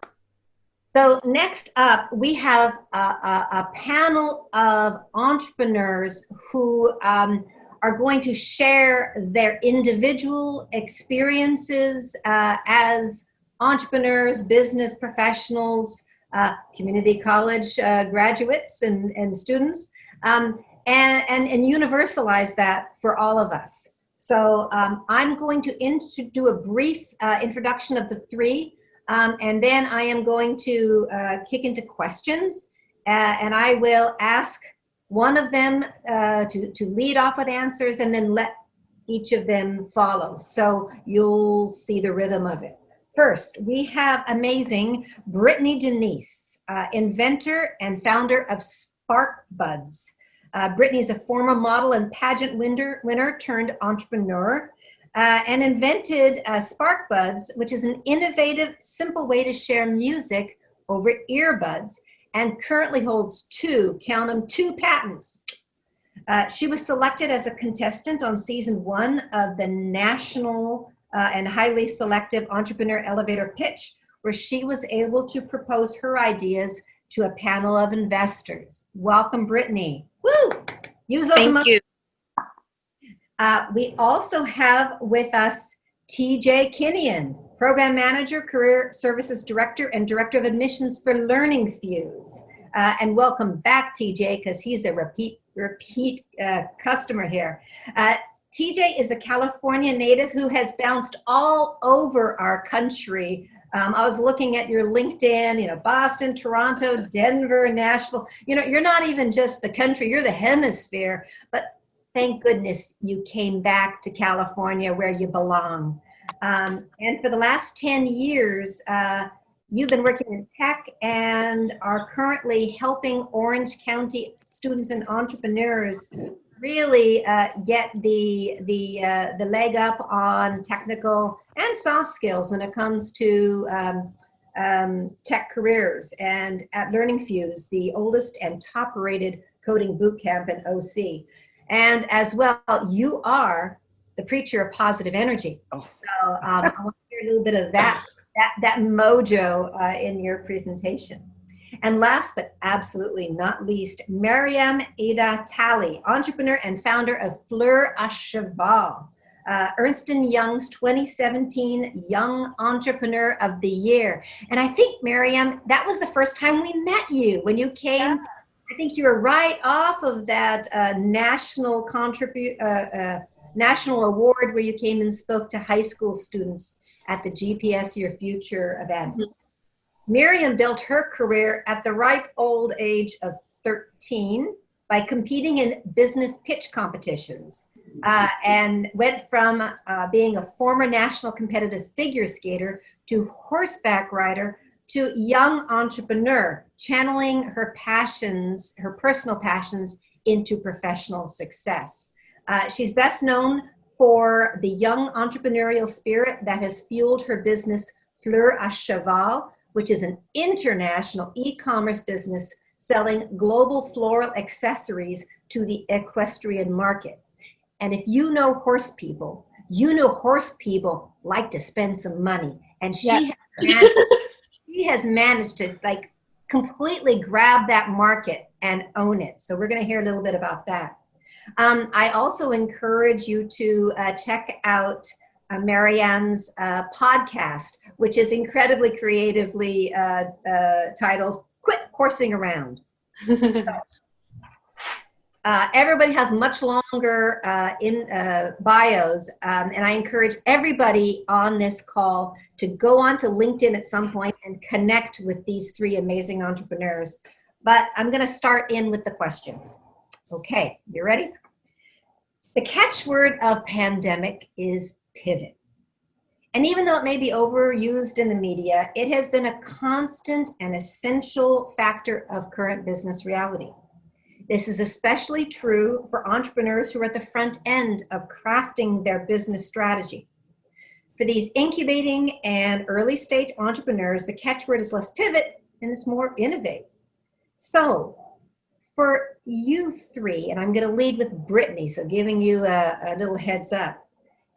So next up, we have a panel of entrepreneurs who are going to share their individual experiences as entrepreneurs, business professionals, community college graduates and students, and universalize that for all of us. So I'm going to do a brief introduction of the three, and then I am going to kick into questions, and I will ask one of them to lead off with answers, and then let each of them follow. So you'll see the rhythm of it. First, we have amazing Brittany Denise, inventor and founder of Sparkbudz. Brittany is a former model and pageant winner turned entrepreneur, and invented Sparkbudz, which is an innovative, simple way to share music over earbuds, and currently holds two patents. She was selected as a contestant on season 1 of the national and highly selective entrepreneur elevator pitch, where she was able to propose her ideas to a panel of investors. Welcome, Brittany. Woo! Thank you. We also have with us TJ Kinion, Program Manager, Career Services Director, and Director of Admissions for LearningFuze. And welcome back, TJ, because he's a repeat customer here. TJ is a California native who has bounced all over our country. I was looking at your LinkedIn, Boston, Toronto, Denver, Nashville. You're not even just the country, you're the hemisphere. But thank goodness you came back to California where you belong. And for the last 10 years, you've been working in tech and are currently helping Orange County students and entrepreneurs really get the leg up on technical and soft skills when it comes to tech careers, and at LearningFuze, the oldest and top-rated coding bootcamp in OC. And as well, you are the preacher of positive energy. So I want to hear a little bit of that mojo in your presentation. And last but absolutely not least, Maryam Edah-Tally, entrepreneur and founder of Fleur à Cheval, Ernst & Young's 2017 Young Entrepreneur of the Year. And I think, Maryam, that was the first time we met you when you came. Yeah. I think you were right off of that national award where you came and spoke to high school students at the GPS Your Future event. Mm-hmm. Maryam built her career at the ripe old age of 13 by competing in business pitch competitions, and went from being a former national competitive figure skater to horseback rider to young entrepreneur, channeling her passions, her personal passions, into professional success. She's best known for the young entrepreneurial spirit that has fueled her business, Fleur à Cheval, which is an international e-commerce business selling global floral accessories to the equestrian market. And if you know horse people, you know horse people like to spend some money. And she has managed to like completely grab that market and own it. So we're going to hear a little bit about that. I also encourage you to check out Maryam's podcast, which is incredibly creatively titled Quit Horsing Around. Everybody has much longer bios, and I encourage everybody on this call to go on to LinkedIn at some point and connect with these three amazing entrepreneurs. But I'm going to start in with the questions. Okay, you ready? The catchword of pandemic is pivot. And even though it may be overused in the media, it has been a constant and essential factor of current business reality. This is especially true for entrepreneurs who are at the front end of crafting their business strategy. For these incubating and early stage entrepreneurs, the catchword is less pivot and it's more innovate. So for you three, and I'm going to lead with Brittany, so giving you a little heads up.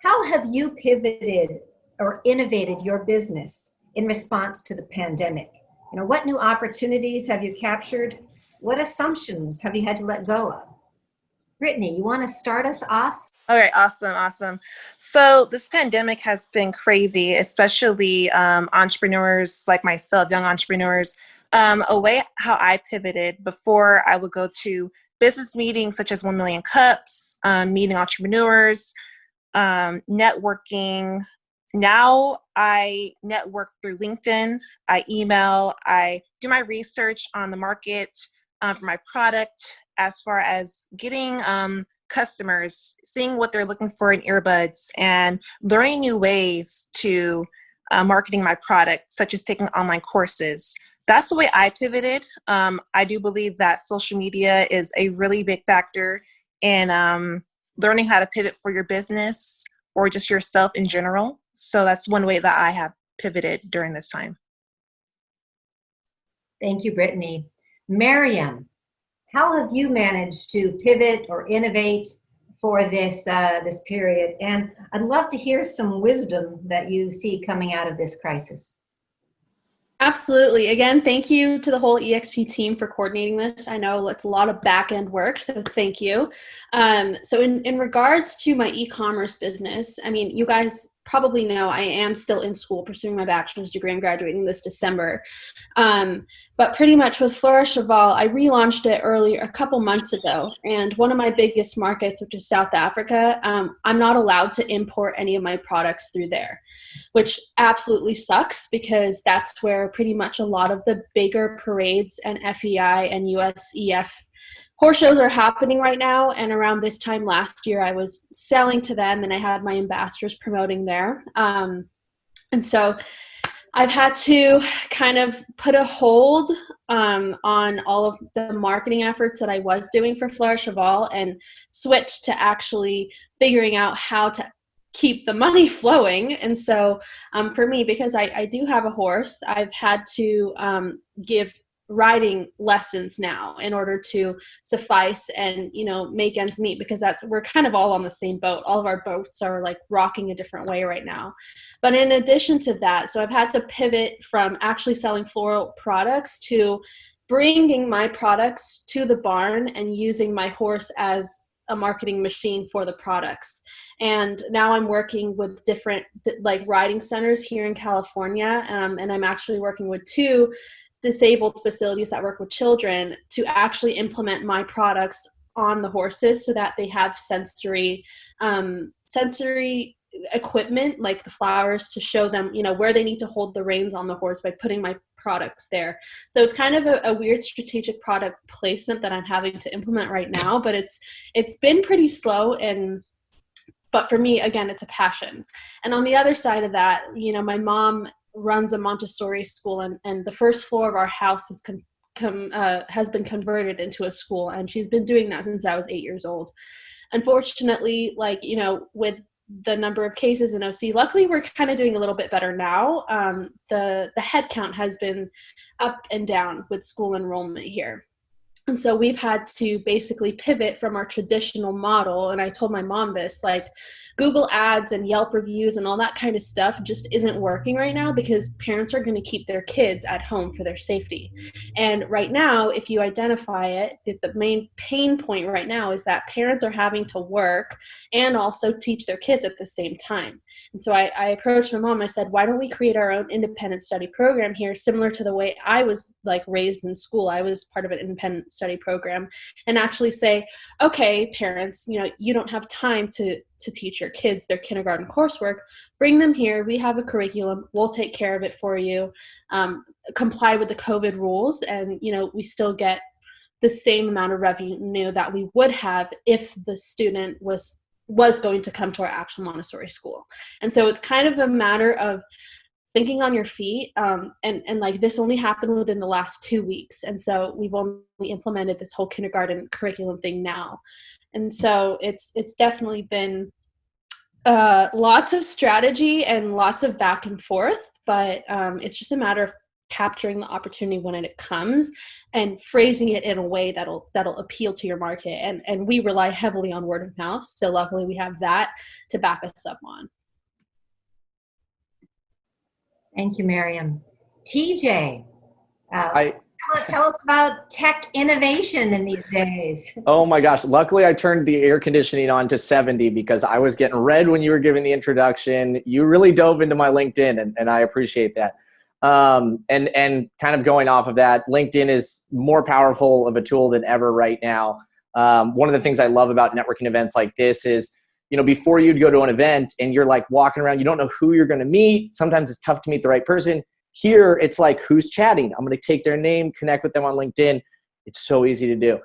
How have you pivoted or innovated your business in response to the pandemic? You know, what new opportunities have you captured? What assumptions have you had to let go of? Brittany, you want to start us off? Okay, awesome. So this pandemic has been crazy, especially entrepreneurs like myself, young entrepreneurs. A way how I pivoted: before I would go to business meetings such as 1 Million Cups, meeting entrepreneurs, networking. Now I network through LinkedIn, I email, I do my research on the market for my product, as far as getting customers, seeing what they're looking for in earbuds, and learning new ways to marketing my product, such as taking online courses. That's the way I pivoted. I do believe that social media is a really big factor in learning how to pivot for your business or just yourself in general. So that's one way that I have pivoted during this time. Thank you, Brittany. Maryam, how have you managed to pivot or innovate for this period? And I'd love to hear some wisdom that you see coming out of this crisis. Absolutely. Again, thank you to the whole EXP team for coordinating this. I know it's a lot of back-end work, so thank you. So in regards to my e-commerce business, I mean, you guys probably know I am still in school pursuing my bachelor's degree. I'm graduating this December. But pretty much with Fleur à Cheval, I relaunched it a couple months ago. And one of my biggest markets, which is South Africa, I'm not allowed to import any of my products through there, which absolutely sucks because that's where pretty much a lot of the bigger parades and FEI and USEF horse shows are happening right now. And around this time last year, I was selling to them and I had my ambassadors promoting there. And so I've had to kind of put a hold on all of the marketing efforts that I was doing for Fleur à Cheval and switch to actually figuring out how to keep the money flowing. And so for me, because I do have a horse, I've had to give riding lessons now in order to suffice and, you know, make ends meet, because we're kind of all on the same boat. All of our boats are like rocking a different way right now. But in addition to that, so I've had to pivot from actually selling floral products to bringing my products to the barn and using my horse as a marketing machine for the products. And now I'm working with different like riding centers here in California. And I'm actually working with 2 disabled facilities that work with children to actually implement my products on the horses so that they have sensory equipment like the flowers to show them, you know, where they need to hold the reins on the horse by putting my products there. So it's kind of a weird strategic product placement that I'm having to implement right now, but it's been pretty slow, but for me, again, it's a passion. And on the other side of that, you know, my mom runs a Montessori school, and the first floor of our house has been converted into a school, and she's been doing that since I was 8 years old. Unfortunately, like, you know, with the number of cases in OC, luckily we're kind of doing a little bit better now. The head count has been up and down with school enrollment here. And so we've had to basically pivot from our traditional model. And I told my mom this, like Google ads and Yelp reviews and all that kind of stuff just isn't working right now, because parents are going to keep their kids at home for their safety. And right now, if you identify it, the main pain point right now is that parents are having to work and also teach their kids at the same time. And so I approached my mom. I said, why don't we create our own independent study program here, similar to the way I was like raised in school. I was part of an independent study program, and actually say, okay, parents, you know, you don't have time to teach your kids their kindergarten coursework. Bring them here. We have a curriculum. We'll take care of it for you. Comply with the COVID rules, and, you know, we still get the same amount of revenue that we would have if the student was going to come to our actual Montessori school. And so it's kind of a matter of thinking on your feet, and like this only happened within the last 2 weeks. And so we've only implemented this whole kindergarten curriculum thing now. And so it's definitely been lots of strategy and lots of back and forth, but it's just a matter of capturing the opportunity when it comes and phrasing it in a way that'll appeal to your market. And we rely heavily on word of mouth. So luckily we have that to back us up on. Thank you, Maryam. TJ, I tell us about tech innovation in these days. Oh my gosh. Luckily, I turned the air conditioning on to 70 because I was getting red when you were giving the introduction. You really dove into my LinkedIn, and I appreciate that. And kind of going off of that, LinkedIn is more powerful of a tool than ever right now. One of the things I love about networking events like this is, you know, before you'd go to an event and you're like walking around, you don't know who you're going to meet. Sometimes it's tough to meet the right person. Here, it's like, who's chatting? I'm going to take their name, connect with them on LinkedIn. It's so easy to do.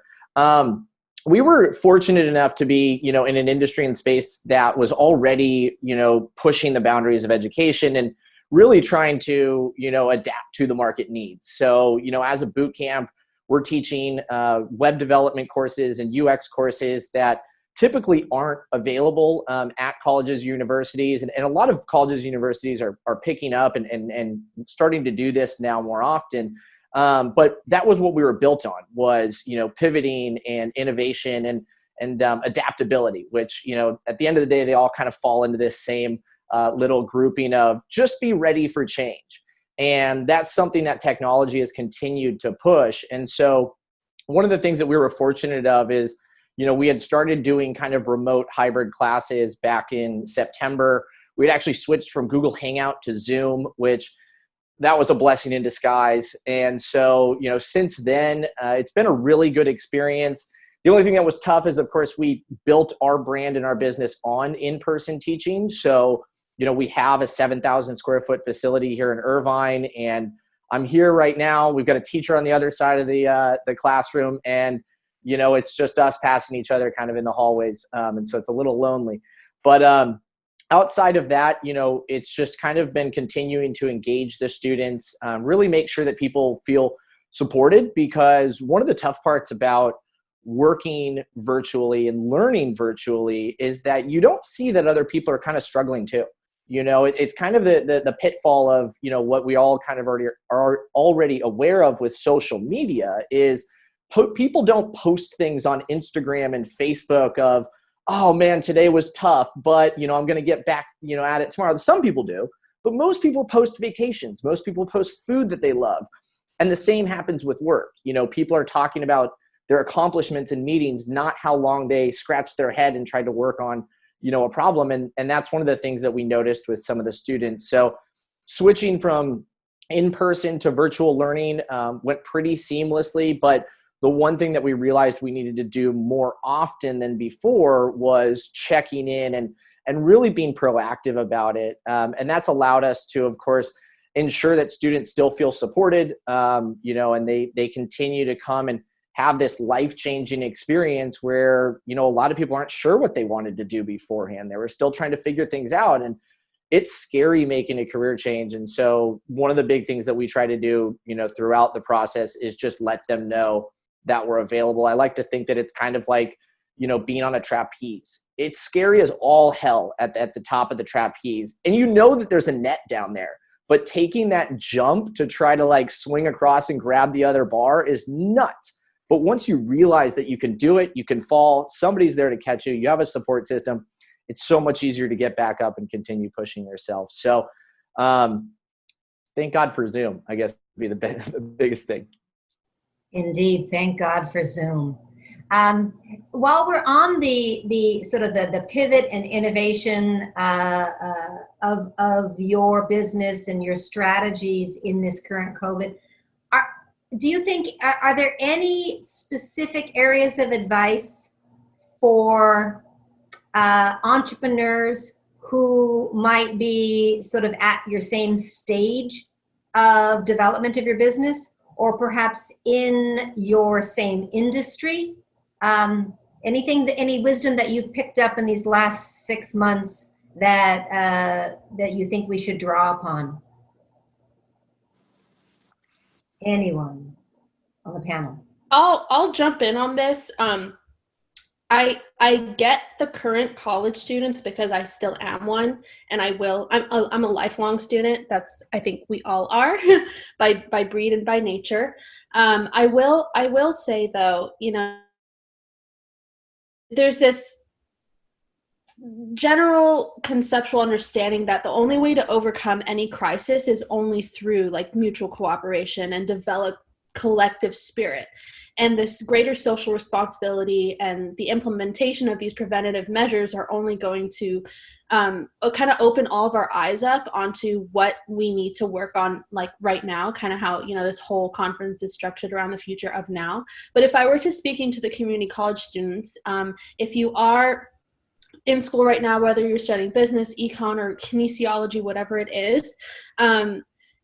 We were fortunate enough to be, you know, in an industry and space that was already, you know, pushing the boundaries of education and really trying to, you know, adapt to the market needs. So, you know, as a boot camp, we're teaching web development courses and UX courses that typically aren't available at colleges, universities, and a lot of colleges, universities are picking up and starting to do this now more often. But that was what we were built on, was, you know, pivoting and innovation and adaptability, which, you know, at the end of the day, they all kind of fall into this same little grouping of just be ready for change. And that's something that technology has continued to push. And so one of the things that we were fortunate of is, you know, we had started doing kind of remote hybrid classes back in September. We had actually switched from Google Hangout to Zoom, which that was a blessing in disguise. And so, you know, since then, it's been a really good experience. The only thing that was tough is, of course, we built our brand and our business on in-person teaching. So, you know, we have a 7,000 square foot facility here in Irvine, and I'm here right now. We've got a teacher on the other side of the classroom, and you know, it's just us passing each other kind of in the hallways. And so it's a little lonely. But outside of that, you know, it's just kind of been continuing to engage the students, really make sure that people feel supported, because one of the tough parts about working virtually and learning virtually is that you don't see that other people are kind of struggling too. You know, it's kind of the pitfall of, you know, what we all kind of are already aware of with social media is people don't post things on Instagram and Facebook of, oh man, today was tough, but, you know, I'm going to get back, you know, at it tomorrow. Some people do, but most people post vacations. Most people post food that they love. And the same happens with work. You know, people are talking about their accomplishments in meetings, not how long they scratched their head and tried to work on, you know, a problem. And that's one of the things that we noticed with some of the students. So switching from in-person to virtual learning went pretty seamlessly. But the one thing that we realized we needed to do more often than before was checking in and really being proactive about it. And that's allowed us to, of course, ensure that students still feel supported, you know, and they continue to come and have this life-changing experience where, you know, a lot of people aren't sure what they wanted to do beforehand. They were still trying to figure things out, and it's scary making a career change. And so one of the big things that we try to do, you know, throughout the process is just let them know that we're available. I like to think that it's kind of like, you know, being on a trapeze. It's scary as all hell at the top of the trapeze. And you know that there's a net down there, but taking that jump to try to like swing across and grab the other bar is nuts. But once you realize that you can do it, you can fall, somebody's there to catch you, you have a support system, it's so much easier to get back up and continue pushing yourself. So thank God for Zoom, I guess would be the biggest thing. Indeed, thank God for Zoom. While we're on the sort of the pivot and innovation of your business and your strategies in this current COVID, do you think, are there any specific areas of advice for entrepreneurs who might be sort of at your same stage of development of your business, or perhaps in your same industry? Any wisdom that you've picked up in these last 6 months that you think we should draw upon? Anyone on the panel? I'll jump in on this. I get the current college students because I still am one, and I'm a lifelong student. That's, I think we all are by breed and by nature. I will say though, you know, there's this general conceptual understanding that the only way to overcome any crisis is only through like mutual cooperation and develop collective spirit. And this greater social responsibility and the implementation of these preventative measures are only going to kind of open all of our eyes up onto what we need to work on, like right now, kind of how, you know, this whole conference is structured around the future of now. But if I were to speaking to the community college students, if you are in school right now, whether you're studying business, econ, or kinesiology, whatever it is,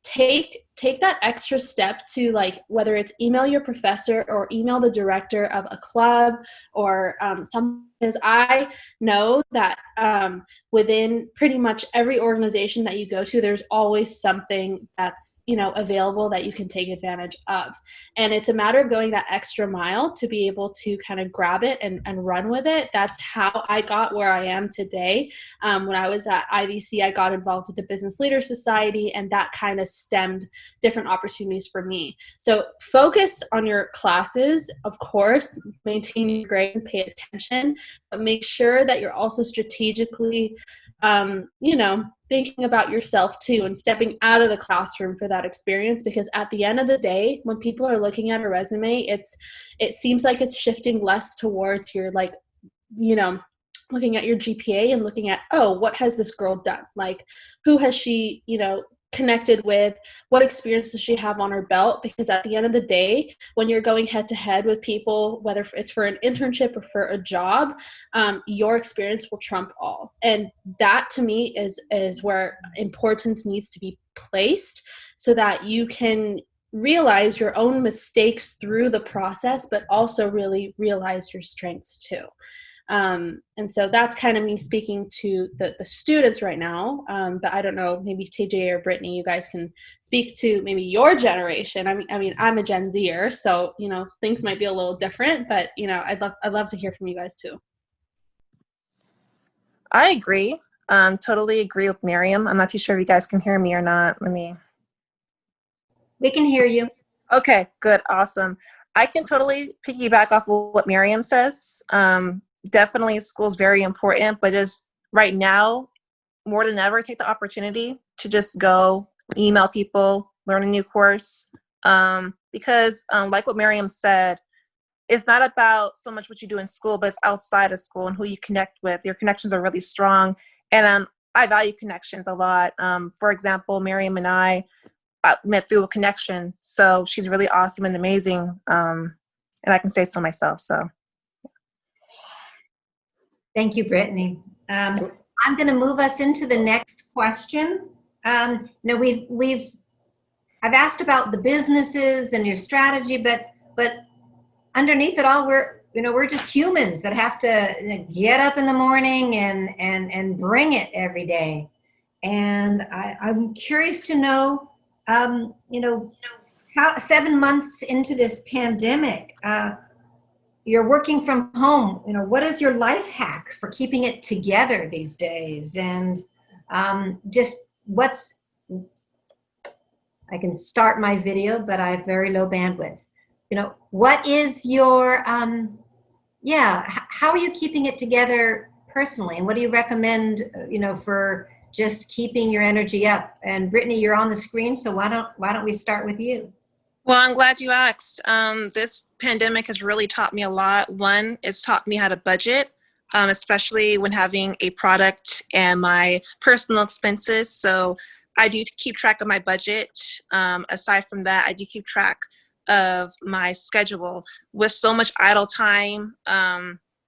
take that extra step to, like, whether it's email your professor or email the director of a club or some, because I know that within pretty much every organization that you go to, there's always something that's, you know, available that you can take advantage of. And it's a matter of going that extra mile to be able to kind of grab it and run with it. That's how I got where I am today. When I was at IVC, I got involved with the Business Leaders Society, and that kind of stemmed different opportunities for me. So focus on your classes, of course, maintain your grade and pay attention, but make sure that you're also strategically, you know, thinking about yourself too and stepping out of the classroom for that experience. Because at the end of the day, when people are looking at a resume, it seems like it's shifting less towards your, like, you know, looking at your GPA and looking at, oh, what has this girl done? Like, who has she, you know, connected with? What experience does she have on her belt? Because at the end of the day, when you're going head to head with people, whether it's for an internship or for a job, your experience will trump all. And that to me is where importance needs to be placed, so that you can realize your own mistakes through the process, but also really realize your strengths too. And so that's kind of me speaking to the students right now. But I don't know, maybe TJ or Brittany, you guys can speak to maybe your generation. I mean, I'm a Gen Zer, so, you know, things might be a little different, but, you know, I'd love to hear from you guys too. I agree. Totally agree with Maryam. I'm not too sure if you guys can hear me or not. We can hear you. Okay, good, awesome. I can totally piggyback off of what Maryam says. Definitely school is very important, but just right now, more than ever, take the opportunity to just go email people, learn a new course. Because like what Maryam said, it's not about so much what you do in school, but it's outside of school and who you connect with. Your connections are really strong. And I value connections a lot. For example, Maryam and I met through a connection. So she's really awesome and amazing. And I can say so myself, so. Thank you, Brittany. I'm going to move us into the next question. You know, I've asked about the businesses and your strategy, but underneath it all, we're just humans that have to get up in the morning and bring it every day. And I'm curious to know, you know, how 7 months into this pandemic, you're working from home. You know, what is your life hack for keeping it together these days? And just I can start my video, but I have very low bandwidth. You know, what is your, how are you keeping it together personally? And what do you recommend, you know, for just keeping your energy up? And Brittany, you're on the screen, so why don't we start with you? Well, I'm glad you asked. This pandemic has really taught me a lot. One, it's taught me how to budget, especially when having a product and my personal expenses. So I do keep track of my budget. Aside from that, I do keep track of my schedule. With so much idle time,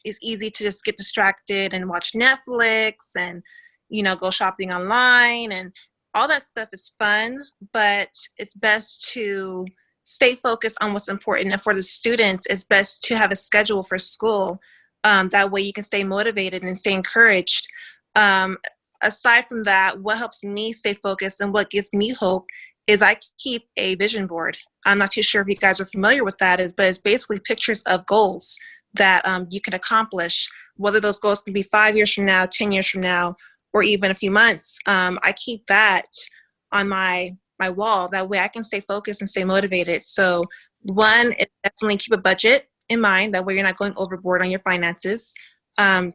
it's easy to just get distracted and watch Netflix and, you know, go shopping online, and all that stuff is fun, but it's best to stay focused on what's important. And for the students, it's best to have a schedule for school. That way you can stay motivated and stay encouraged. Aside from that, what helps me stay focused and what gives me hope is I keep a vision board. I'm not too sure if you guys are familiar with that, but it's basically pictures of goals that you can accomplish, whether those goals can be 5 years from now, 10 years from now, or even a few months. I keep that on my wall. That way I can stay focused and stay motivated. So one is definitely keep a budget in mind. That way you're not going overboard on your finances.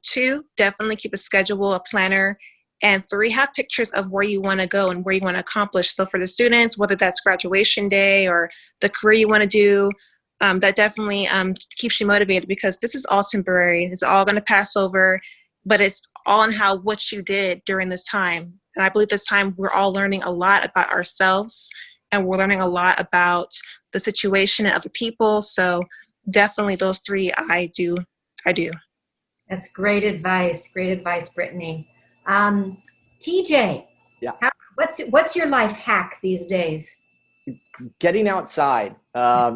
Two, definitely keep a schedule, a planner. And three, have pictures of where you want to go and where you want to accomplish. So for the students, whether that's graduation day or the career you want to do, that definitely keeps you motivated, because this is all temporary. It's all going to pass over, but it's all in what you did during this time. And I believe this time we're all learning a lot about ourselves, and we're learning a lot about the situation and other people. So definitely those three I do. That's great advice. Great advice, Brittany. TJ, yeah. What's your life hack these days? Getting outside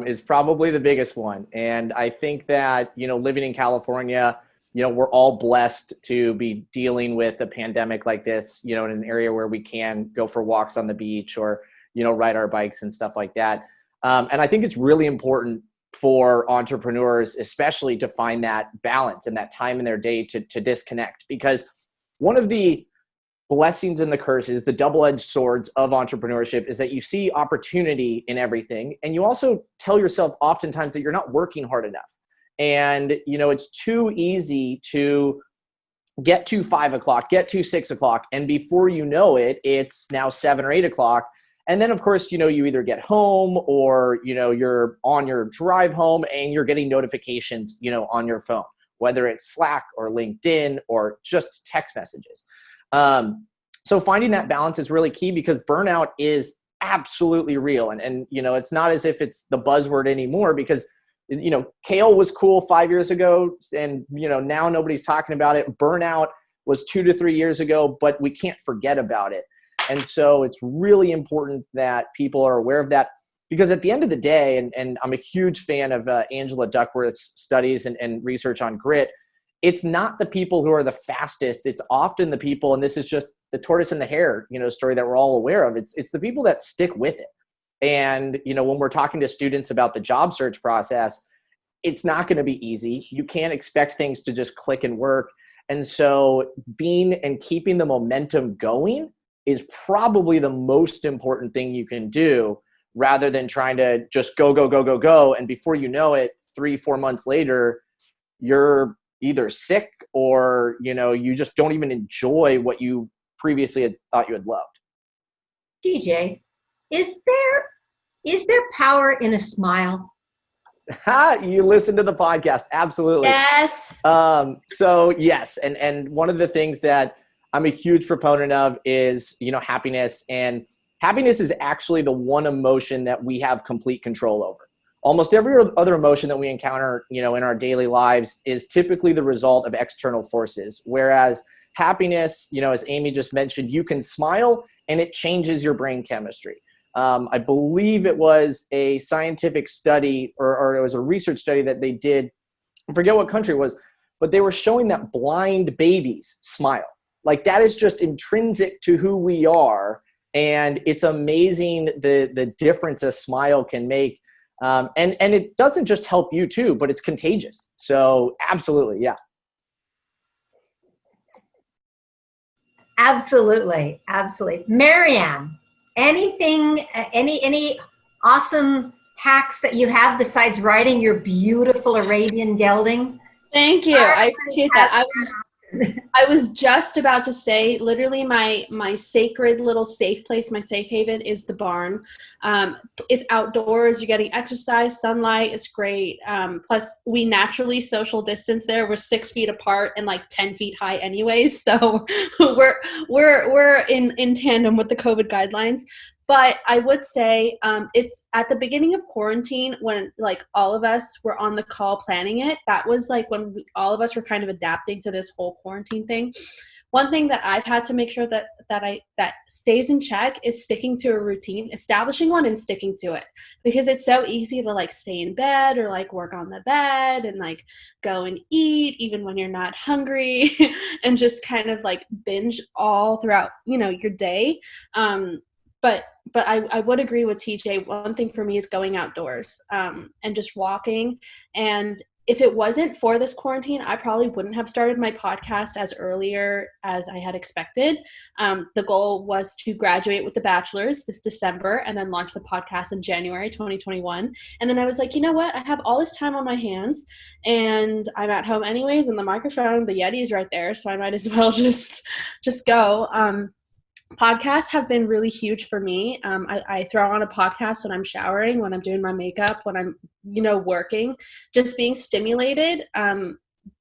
is probably the biggest one. And I think that, you know, living in California, you know, we're all blessed to be dealing with a pandemic like this, you know, in an area where we can go for walks on the beach or, you know, ride our bikes and stuff like that. And I think it's really important for entrepreneurs, especially, to find that balance and that time in their day to disconnect, because one of the blessings and the curses, the double-edged swords of entrepreneurship, is that you see opportunity in everything. And you also tell yourself oftentimes that you're not working hard enough. And, you know, it's too easy to get to 5 o'clock, get to 6 o'clock. And before you know it, it's now 7 or 8 o'clock. And then, of course, you know, you either get home or, you know, you're on your drive home and you're getting notifications, you know, on your phone, whether it's Slack or LinkedIn or just text messages. So finding that balance is really key, because burnout is absolutely real. And, you know, it's not as if it's the buzzword anymore, because, you know, kale was cool 5 years ago, and, you know, now nobody's talking about it. Burnout was 2 to 3 years ago, but we can't forget about it. And so it's really important that people are aware of that, because at the end of the day, and I'm a huge fan of Angela Duckworth's studies and research on grit, it's not the people who are the fastest. It's often the people, and this is just the tortoise and the hare, story that we're all aware of. It's the people that stick with it. And, when we're talking to students about the job search process, it's not going to be easy. You can't expect things to just click and work. And so being and keeping the momentum going is probably the most important thing you can do, rather than trying to just go, go, go, go, go. And before you know it, 3-4 months later, you're either sick or, you just don't even enjoy what you previously had thought you had loved. TJ, is there power in a smile? You listen to the podcast. Absolutely. Yes. So yes. And one of the things that I'm a huge proponent of is, happiness. And happiness is actually the one emotion that we have complete control over. Almost every other emotion that we encounter, in our daily lives is typically the result of external forces. Whereas happiness, as Amy just mentioned, you can smile and it changes your brain chemistry. I believe it was a scientific study or it was a research study that they did. I forget what country it was, but they were showing that blind babies smile. Like, that is just intrinsic to who we are. And it's amazing the difference a smile can make. And it doesn't just help you too, but it's contagious. So absolutely. Yeah. Absolutely. Absolutely. Maryam, any awesome hacks that you have besides writing your beautiful Arabian gelding? Thank you. I appreciate that. I was just about to say, literally my sacred little safe place, my safe haven is the barn. It's outdoors. You're getting exercise, sunlight. It's great. Plus, we naturally social distance there. We're 6 feet apart and like 10 feet high anyways. So we're in tandem with the COVID guidelines. But I would say it's at the beginning of quarantine when like all of us were on the call planning it. That was like when all of us were kind of adapting to this whole quarantine thing. One thing that I've had to make sure that stays in check is sticking to a routine, establishing one and sticking to it, because it's so easy to like stay in bed or like work on the bed and like go and eat even when you're not hungry and just kind of like binge all throughout, your day. But I would agree with TJ. One thing for me is going outdoors and just walking. And if it wasn't for this quarantine, I probably wouldn't have started my podcast as earlier as I had expected. The goal was to graduate with the bachelor's this December and then launch the podcast in January 2021. And then I was like, you know what? I have all this time on my hands and I'm at home anyways, and the microphone, the Yeti is right there. So I might as well just go. Podcasts have been really huge for me. I throw on a podcast when I'm showering, when I'm doing my makeup, when I'm, working, just being stimulated.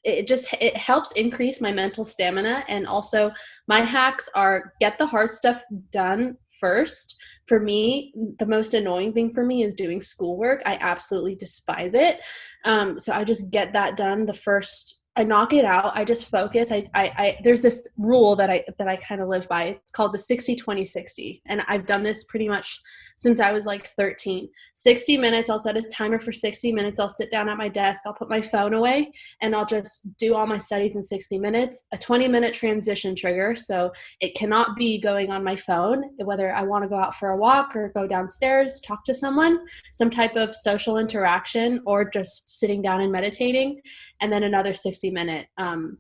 It helps increase my mental stamina. And also my hacks are get the hard stuff done first. For me, the most annoying thing for me is doing schoolwork. I absolutely despise it. So I just get that done the first. I knock it out. I just focus. I there's this rule that I kind of live by. It's called the 60-20-60. And I've done this pretty much since I was like 13. 60 minutes, I'll set a timer for 60 minutes. I'll sit down at my desk. I'll put my phone away and I'll just do all my studies in 60 minutes. A 20-minute transition trigger. So it cannot be going on my phone, whether I want to go out for a walk or go downstairs, talk to someone, some type of social interaction, or just sitting down and meditating. And then another 60-minute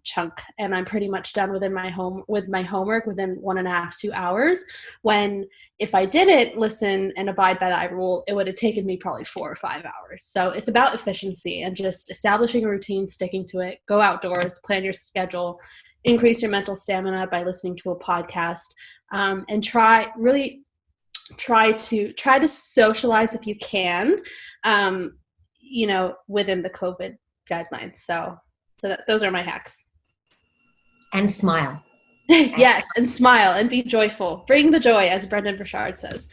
chunk, and I'm pretty much done with my homework within 1.5 to 2 hours. When if I didn't listen and abide by that rule, it would have taken me probably 4 or 5 hours. So it's about efficiency and just establishing a routine, sticking to it. Go outdoors, plan your schedule, increase your mental stamina by listening to a podcast, and try to socialize if you can, within the COVID guidelines. So those are my hacks. And smile. Yes, and smile and be joyful. Bring the joy, as Brendan Burchard says.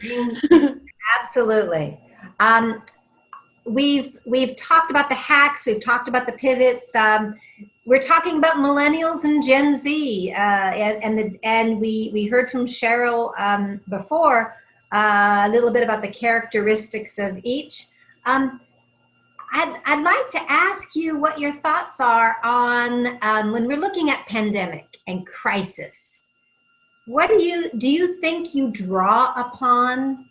Absolutely. We've talked about the hacks. We've talked about the pivots. We're talking about millennials and Gen Z, and we heard from Cheryl before a little bit about the characteristics of each. I'd like to ask you what your thoughts are on when we're looking at pandemic and crisis. What do you think you draw upon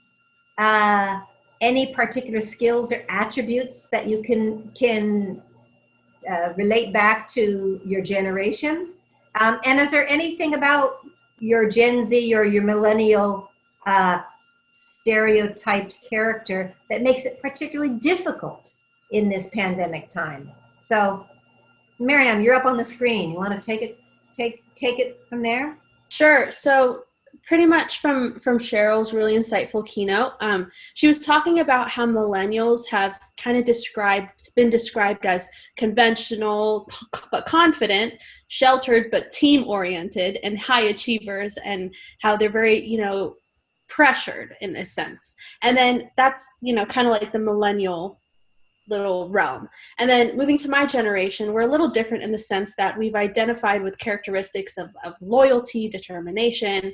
any particular skills or attributes that you can relate back to your generation? And is there anything about your Gen Z or your millennial stereotyped character that makes it particularly difficult in this pandemic time? So, Maryam, you're up on the screen. You want to take it from there? Sure. So pretty much from Cheryl's really insightful keynote, she was talking about how millennials have kind of been described as conventional but confident, sheltered but team-oriented, and high achievers, and how they're very, pressured in a sense. And then that's, kind of like the millennial little realm. And then moving to my generation, we're a little different in the sense that we've identified with characteristics of loyalty, determination,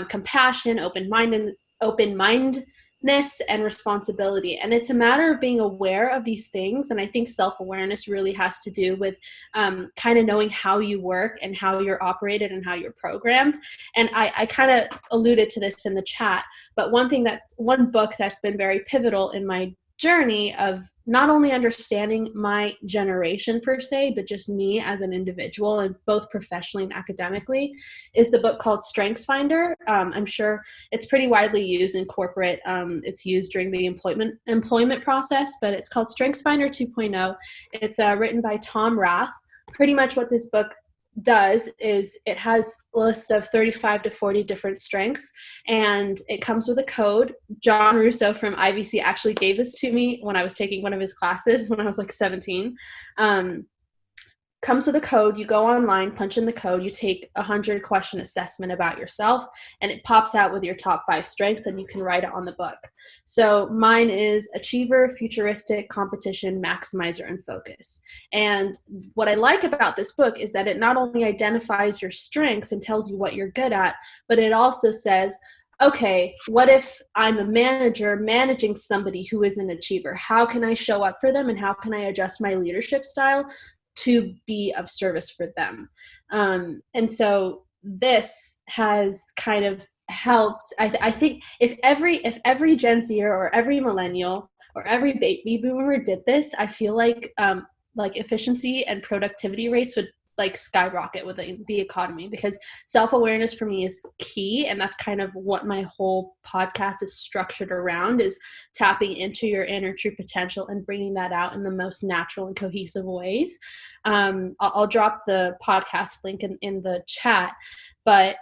compassion, open-mindedness, and responsibility. And it's a matter of being aware of these things. And I think self-awareness really has to do with kind of knowing how you work and how you're operated and how you're programmed. And I kind of alluded to this in the chat, but one book that's been very pivotal in my journey of not only understanding my generation per se, but just me as an individual, and both professionally and academically, is the book called StrengthsFinder. I'm sure it's pretty widely used in corporate. It's used during the employment process, but it's called StrengthsFinder 2.0. It's written by Tom Rath. Pretty much what this book does is it has a list of 35 to 40 different strengths, and it comes with a code. John Russo from IVC actually gave this to me when I was taking one of his classes when I was like 17. Comes with a code. You go online, punch in the code, you take a 100-question assessment about yourself, and it pops out with your top 5 strengths, and you can write it on the book. So mine is achiever, futuristic, competition, maximizer, and focus. And what I like about this book is that it not only identifies your strengths and tells you what you're good at, but it also says, okay, what if I'm a manager managing somebody who is an achiever? How can I show up for them, and how can I adjust my leadership style to be of service for them? And so this has kind of helped. I think if every Gen Zer or every millennial or every baby boomer did this, I feel like efficiency and productivity rates would like skyrocket with the economy, because self-awareness for me is key. And that's kind of what my whole podcast is structured around, is tapping into your inner true potential and bringing that out in the most natural and cohesive ways. I'll drop the podcast link in the chat, but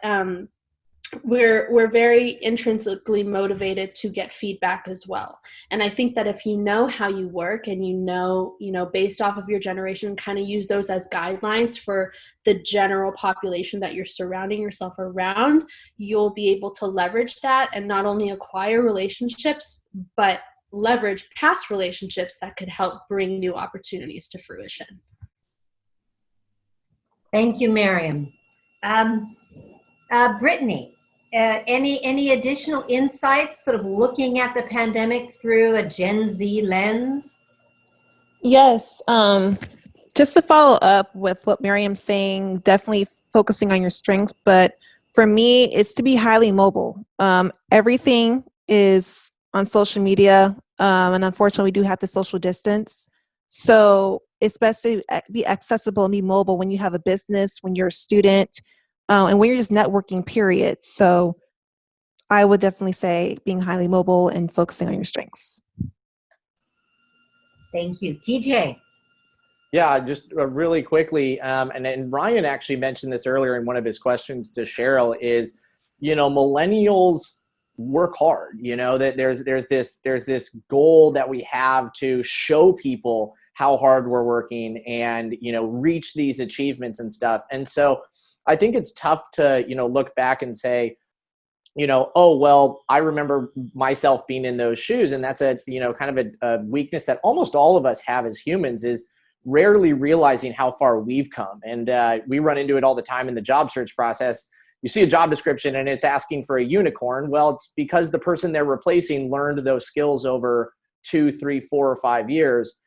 we're very intrinsically motivated to get feedback as well. And I think that if you know how you work, and you know, based off of your generation, kind of use those as guidelines for the general population that you're surrounding yourself around, you'll be able to leverage that and not only acquire relationships, but leverage past relationships that could help bring new opportunities to fruition. Thank you, Maryam. Brittany, any additional insights, sort of looking at the pandemic through a Gen Z lens? Yes. Just to follow up with what Maryam's saying, definitely focusing on your strengths. But for me, it's to be highly mobile. Everything is on social media. And unfortunately, we do have to social distance. So it's best to be accessible and be mobile when you have a business, when you're a student, and when you're just networking, period. So I would definitely say being highly mobile and focusing on your strengths. Thank you. TJ. Yeah, just really quickly, and Ryan actually mentioned this earlier in one of his questions to Cheryl, is, millennials work hard. That there's this goal that we have to show people how hard we're working and, reach these achievements and stuff. And so I think it's tough to, look back and say, oh, well, I remember myself being in those shoes. And that's a, kind of a weakness that almost all of us have as humans, is rarely realizing how far we've come. And we run into it all the time in the job search process. You see a job description and it's asking for a unicorn. Well, it's because the person they're replacing learned those skills over 2, 3, 4, or 5 years.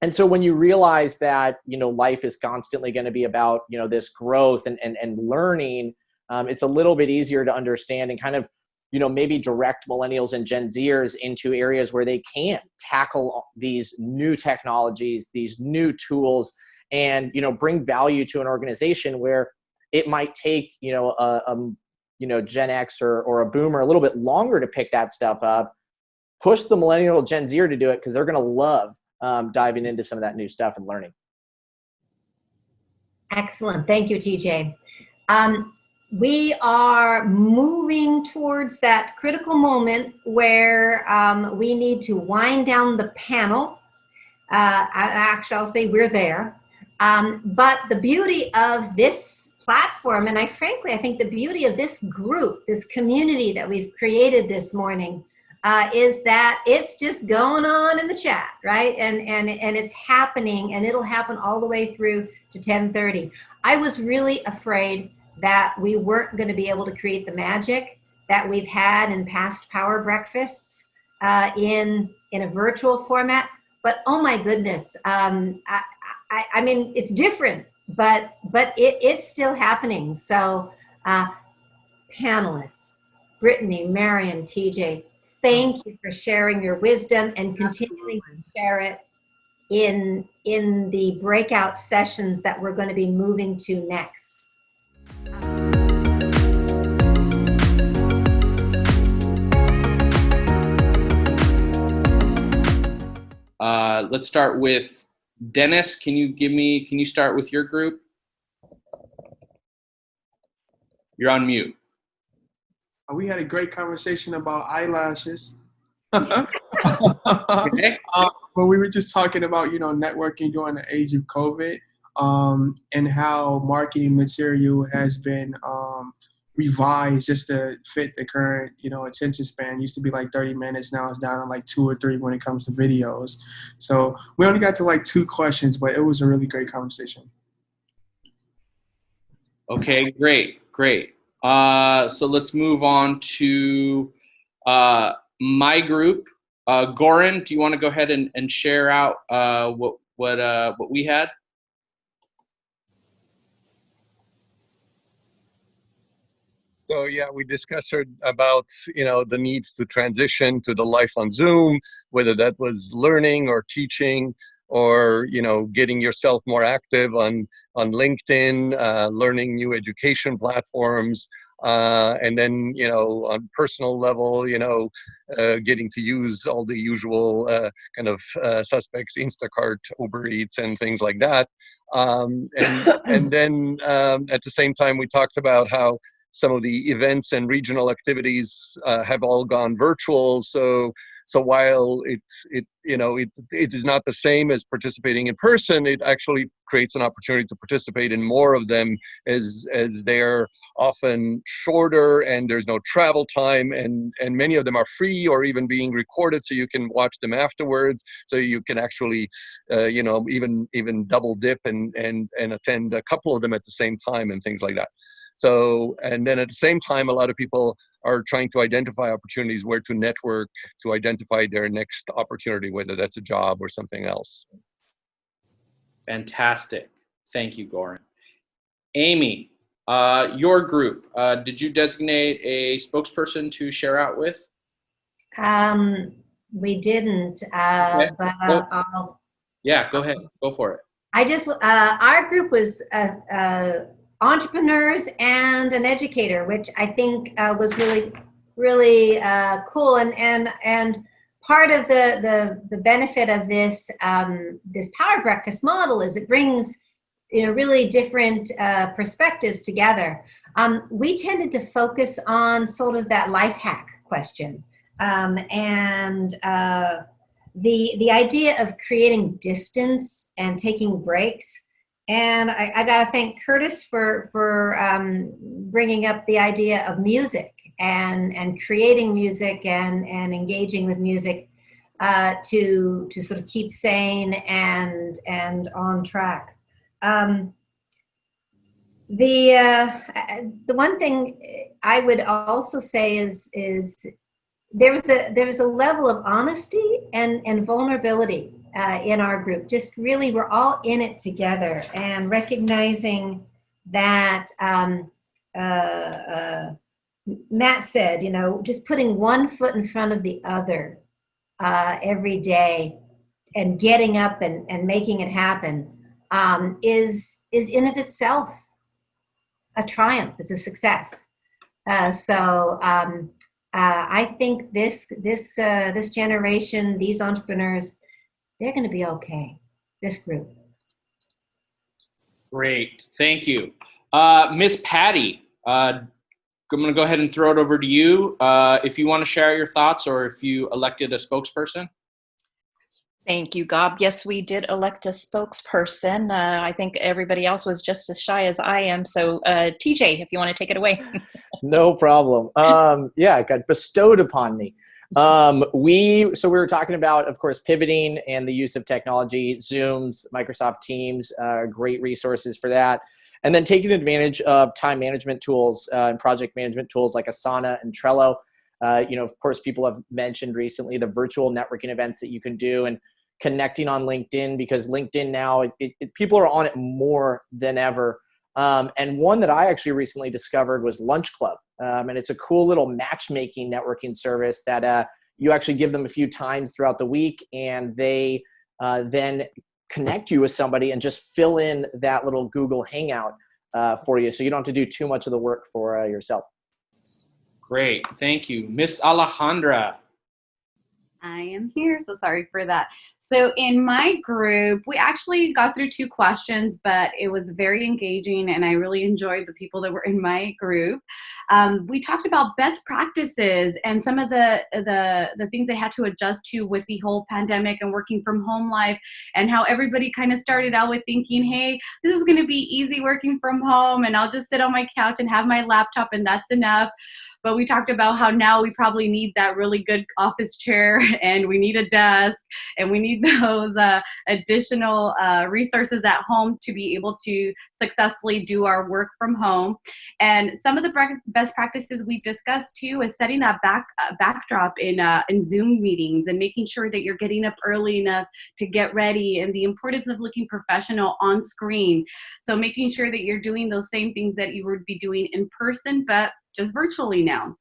And so when you realize that, life is constantly going to be about, this growth and learning, it's a little bit easier to understand and kind of, maybe direct millennials and Gen Zers into areas where they can tackle these new technologies, these new tools, and, bring value to an organization where it might take, Gen X or a boomer a little bit longer to pick that stuff up. Push the millennial Gen Zer to do it because they're going to love diving into some of that new stuff and learning. Excellent. Thank you, TJ. We are moving towards that critical moment where we need to wind down the panel. I'll say we're there. But the beauty of this platform, and frankly, I think the beauty of this group, this community that we've created this morning, is that it's just going on in the chat, right? And it's happening, and it'll happen all the way through to 10:30. I was really afraid that we weren't going to be able to create the magic that we've had in past Power Breakfasts in a virtual format. But oh my goodness, I mean, it's different, but it's still happening. So panelists, Brittany, Maryam, TJ, thank you for sharing your wisdom and continuing to share it in the breakout sessions that we're going to be moving to next. Let's start with Dennis. Can you start with your group? You're on mute. We had a great conversation about eyelashes. Okay. But we were just talking about, networking during the age of COVID, and how marketing material has been revised just to fit the current, attention span. It used to be like 30 minutes. Now it's down to like 2 or 3 when it comes to videos. So we only got to like 2 questions, but it was a really great conversation. Okay, great. So let's move on to my group. Goran, do you want to go ahead and share out what we had? So yeah, we discussed about, the needs to transition to the life on Zoom, whether that was learning or teaching or, getting yourself more active on LinkedIn, learning new education platforms, and then, on personal level, getting to use all the usual kind of suspects, Instacart, Uber Eats, and things like that. And then at the same time, we talked about how some of the events and regional activities have all gone virtual. So while it is not the same as participating in person, it actually creates an opportunity to participate in more of them as they're often shorter and there's no travel time, and many of them are free or even being recorded so you can watch them afterwards. So you can actually even double dip and attend a couple of them at the same time and things like that. So, and then at the same time, a lot of people are trying to identify opportunities where to network to identify their next opportunity, whether that's a job or something else. Fantastic. Thank you, Goran. Amy, your group, did you designate a spokesperson to share out with? We didn't, Okay. but I'll... Yeah, go ahead. Go for it. Our group was entrepreneurs and an educator, which I think was really, really cool. And part of the benefit of this this Power Breakfast model is it brings really different perspectives together. We tended to focus on sort of that life hack question, and the idea of creating distance and taking breaks. And I got to thank Curtis for bringing up the idea of music and creating music and engaging with music to sort of keep sane and on track. The one thing I would also say is there was a level of honesty and vulnerability in our group. Just really, we're all in it together, and recognizing that Matt said, you know, just putting one foot in front of the other every day and getting up and making it happen is in of itself a triumph. It's a success. I think this generation, these entrepreneurs, they're going to be okay. This group. Great, thank you, Miss Patty. I'm going to go ahead and throw it over to you if you want to share your thoughts, or if you elected a spokesperson. Thank you, Gob. Yes, we did elect a spokesperson. I think everybody else was just as shy as I am. So TJ, if you want to take it away. No problem. Yeah, it got bestowed upon me. We were talking about, of course, pivoting and the use of technology, Zooms, Microsoft Teams, great resources for that. And then taking advantage of time management tools and project management tools like Asana and Trello. Of course, people have mentioned recently the virtual networking events that you can do, and connecting on LinkedIn, because LinkedIn now, people are on it more than ever. And one that I actually recently discovered was Lunch Club. And it's a cool little matchmaking networking service that you actually give them a few times throughout the week, and they then connect you with somebody and just fill in that little Google Hangout for you. So you don't have to do too much of the work for yourself. Great, thank you. Miss Alejandra. I am here, so sorry for that. So in my group, we actually got through 2 questions, but it was very engaging, and I really enjoyed the people that were in my group. We talked about best practices and some of the things they had to adjust to with the whole pandemic and working from home life, and how everybody kind of started out with thinking, hey, this is going to be easy working from home, and I'll just sit on my couch and have my laptop, and that's enough. But we talked about how now we probably need that really good office chair, and we need a desk, and we need those additional resources at home to be able to successfully do our work from home. And some of the best practices we discussed too is setting that backdrop in Zoom meetings, and making sure that you're getting up early enough to get ready, and the importance of looking professional on screen. So making sure that you're doing those same things that you would be doing in person, but just virtually now.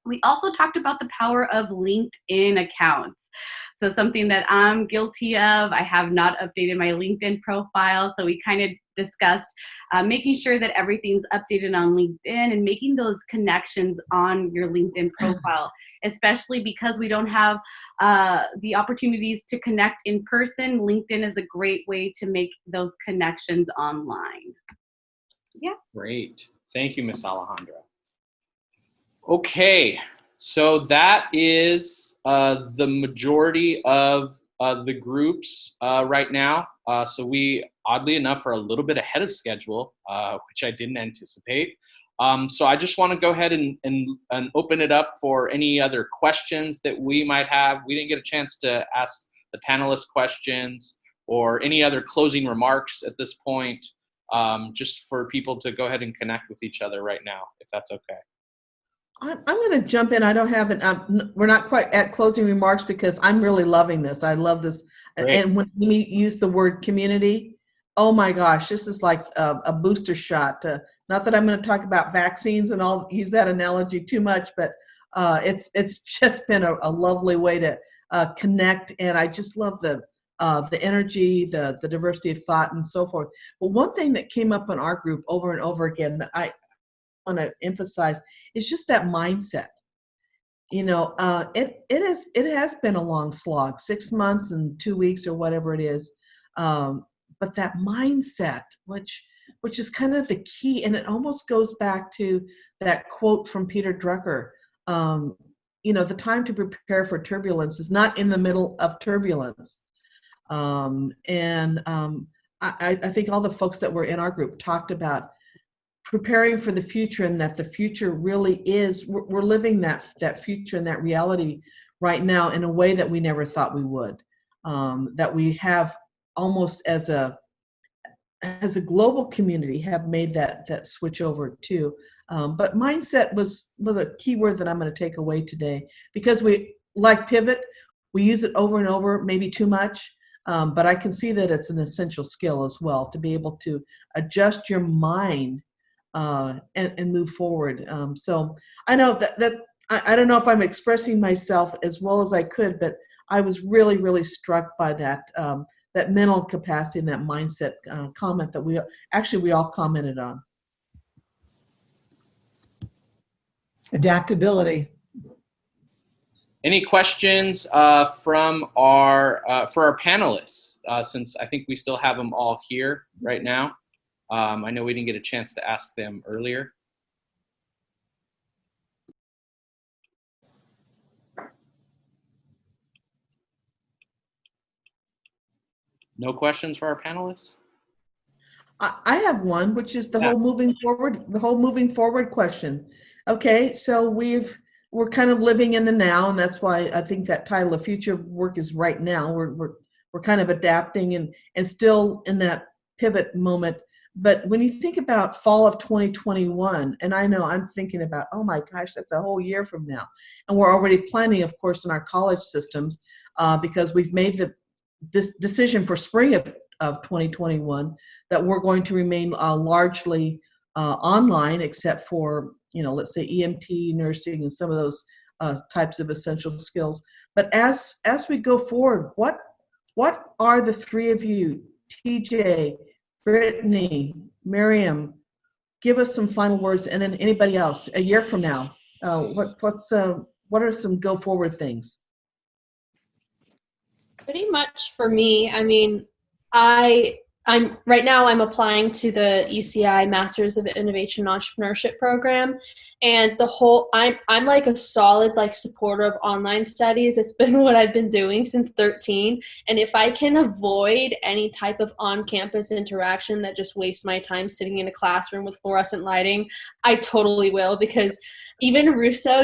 We also talked about the power of LinkedIn accounts. So something that I'm guilty of, I have not updated my LinkedIn profile. So we kind of discussed making sure that everything's updated on LinkedIn, and making those connections on your LinkedIn profile, especially because we don't have the opportunities to connect in person. LinkedIn is a great way to make those connections online. Yeah. Great. Thank you, Miss Alejandra. Okay, so that is the majority of the groups right now. So we, oddly enough, are a little bit ahead of schedule, which I didn't anticipate. So I just want to go ahead and open it up for any other questions that we might have. We didn't get a chance to ask the panelists questions, or any other closing remarks at this point, just for people to go ahead and connect with each other right now, if that's okay. I'm going to jump in. I don't have it. We're not quite at closing remarks, because I'm really loving this. I love this. Great. And when we use the word community, oh my gosh, this is like a booster shot. Not that I'm going to talk about vaccines and I'll use that analogy too much, but it's just been a lovely way to connect. And I just love the energy, the diversity of thought, and so forth. But one thing that came up in our group over and over again that I want to emphasize is just that mindset. You know, it has been a long slog, 6 months and 2 weeks or whatever it is. But that mindset, which is kind of the key, and it almost goes back to that quote from Peter Drucker. You know, the time to prepare for turbulence is not in the middle of turbulence. I think all the folks that were in our group talked about preparing for the future, and that the future really is, we're living that future and that reality right now in a way that we never thought we would, that we have almost as a global community have made that switch over too. But mindset was a key word that I'm going to take away today, because we, like pivot, we use it over and over, maybe too much. But I can see that it's an essential skill as well to be able to adjust your mind and move forward. So I know that I don't know if I'm expressing myself as well as I could, but I was really, really struck by that that mental capacity and that mindset comment that we all commented on. Adaptability. Any questions from our for our panelists? Since I think we still have them all here right now. I know we didn't get a chance to ask them earlier. No questions for our panelists? I have one, which is the whole moving forward question. Okay, so we're kind of living in the now, and that's why I think that title of future work is right now. We're kind of adapting and still in that pivot moment. But when you think about fall of 2021, and I know I'm thinking about, oh my gosh, that's a whole year from now. And we're already planning, of course, in our college systems because we've made this decision for spring of 2021 that we're going to remain largely online, except for, let's say EMT, nursing, and some of those types of essential skills. But as we go forward, what are the three of you, TJ, Brittany, Maryam, give us some final words, and then anybody else a year from now, what are some go forward things? Pretty much for me, I mean, I'm right now I'm applying to the UCI Masters of Innovation and Entrepreneurship program, and I'm like a solid supporter of online studies. It's been what I've been doing since 13, and if I can avoid any type of on-campus interaction that just wastes my time sitting in a classroom with fluorescent lighting, I totally will, because even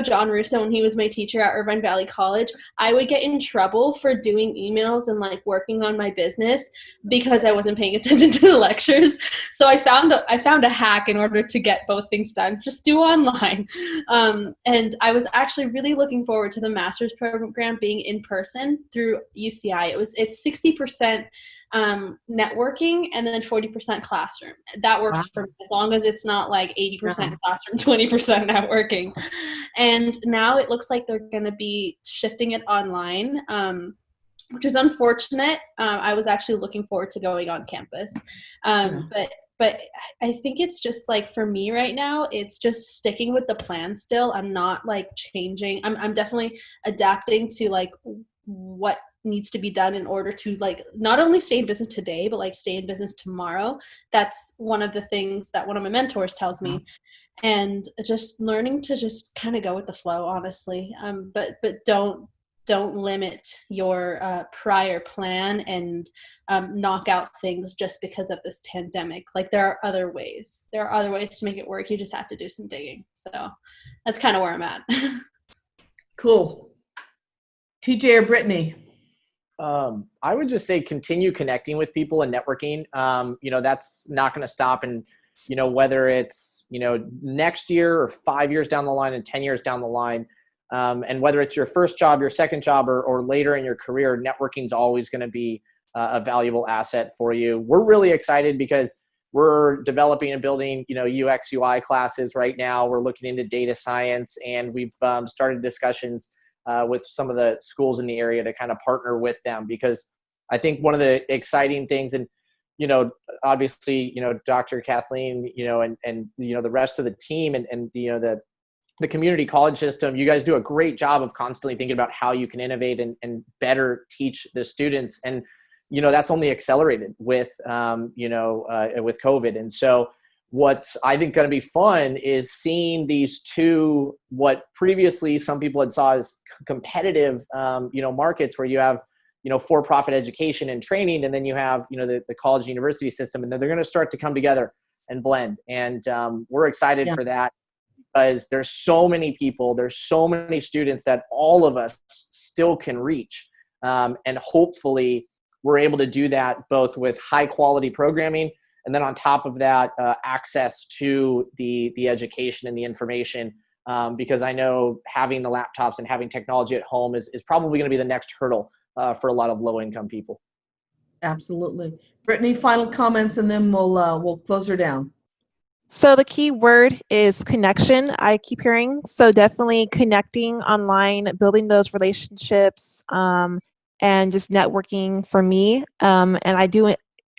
John Russo, when he was my teacher at Irvine Valley College, I would get in trouble for doing emails and working on my business because I wasn't paying attention to the lectures. So I found a hack in order to get both things done. Just do online. And I was actually really looking forward to the master's program being in person through UCI. It's 60% networking and then 40% classroom. That works for me, as long as it's not 80% classroom, 20% networking. And now it looks like they're going to be shifting it online, which is unfortunate. I was actually looking forward to going on campus. But I think it's just for me right now, it's just sticking with the plan still. I'm not changing. I'm definitely adapting to what needs to be done in order to not only stay in business today, but stay in business tomorrow. That's one of the things that one of my mentors tells me. And just learning to just kind of go with the flow, honestly. But don't limit your prior plan and knock out things just because of this pandemic. There are other ways. There are other ways to make it work. You just have to do some digging. So that's kind of where I'm at. Cool. TJ or Brittany? I would just say continue connecting with people and networking. That's not going to stop. And, whether it's, next year or 5 years down the line and 10 years down the line, and whether it's your first job, your second job, or later in your career, networking is always going to be a valuable asset for you. We're really excited because we're developing and building, UX, UI classes right now. We're looking into data science, and we've started discussions with some of the schools in the area to kind of partner with them, because I think one of the exciting things, and, obviously, Dr. Kathleen, and the rest of the team and the community college system, you guys do a great job of constantly thinking about how you can innovate and better teach the students. And, that's only accelerated with, with COVID. And so what's I think going to be fun is seeing these two, what previously some people had saw as competitive, markets where you have, for-profit education and training, and then you have, the college and university system, and then they're going to start to come together and blend. And we're excited for that, because there's so many people, there's so many students that all of us still can reach. And hopefully we're able to do that both with high quality programming, and then on top of that, access to the education and the information, because I know having the laptops and having technology at home is probably going to be the next hurdle for a lot of low income people. Absolutely. Brittany, final comments, and then we'll close her down. So the key word is connection. I keep hearing. So definitely connecting online, building those relationships, and just networking for me. And I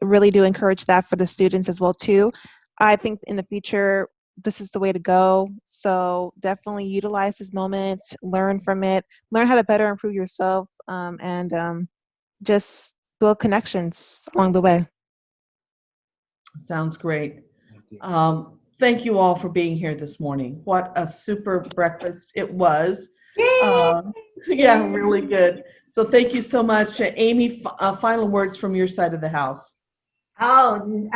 really do encourage that for the students as well too. I think in the future, this is the way to go. So definitely utilize this moment, learn from it, learn how to better improve yourself, and just build connections along the way. Sounds great. Thank you all for being here this morning. What a super breakfast it was. Yeah, really good. So thank you so much. Amy, final words from your side of the house. Oh,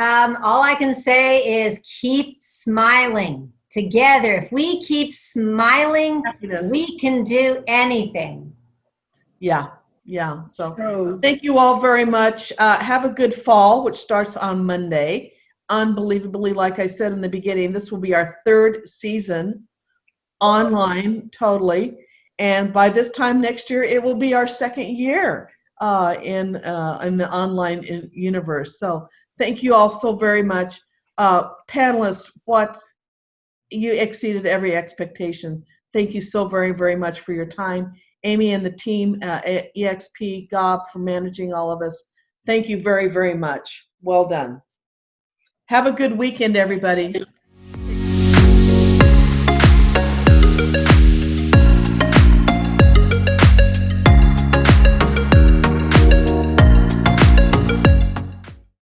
all I can say is keep smiling together. If we keep smiling, we can do anything. Yeah. So thank you all very much. Have a good fall, which starts on Monday. Unbelievably, like I said in the beginning, this will be our 3rd season online totally. And by this time next year, it will be our 2nd year in the online universe. So thank you all so very much. Panelists, you exceeded every expectation. Thank you so very, very much for your time. Amy and the team at EXP, Gob, for managing all of us. Thank you very, very much. Well done. Have a good weekend, everybody.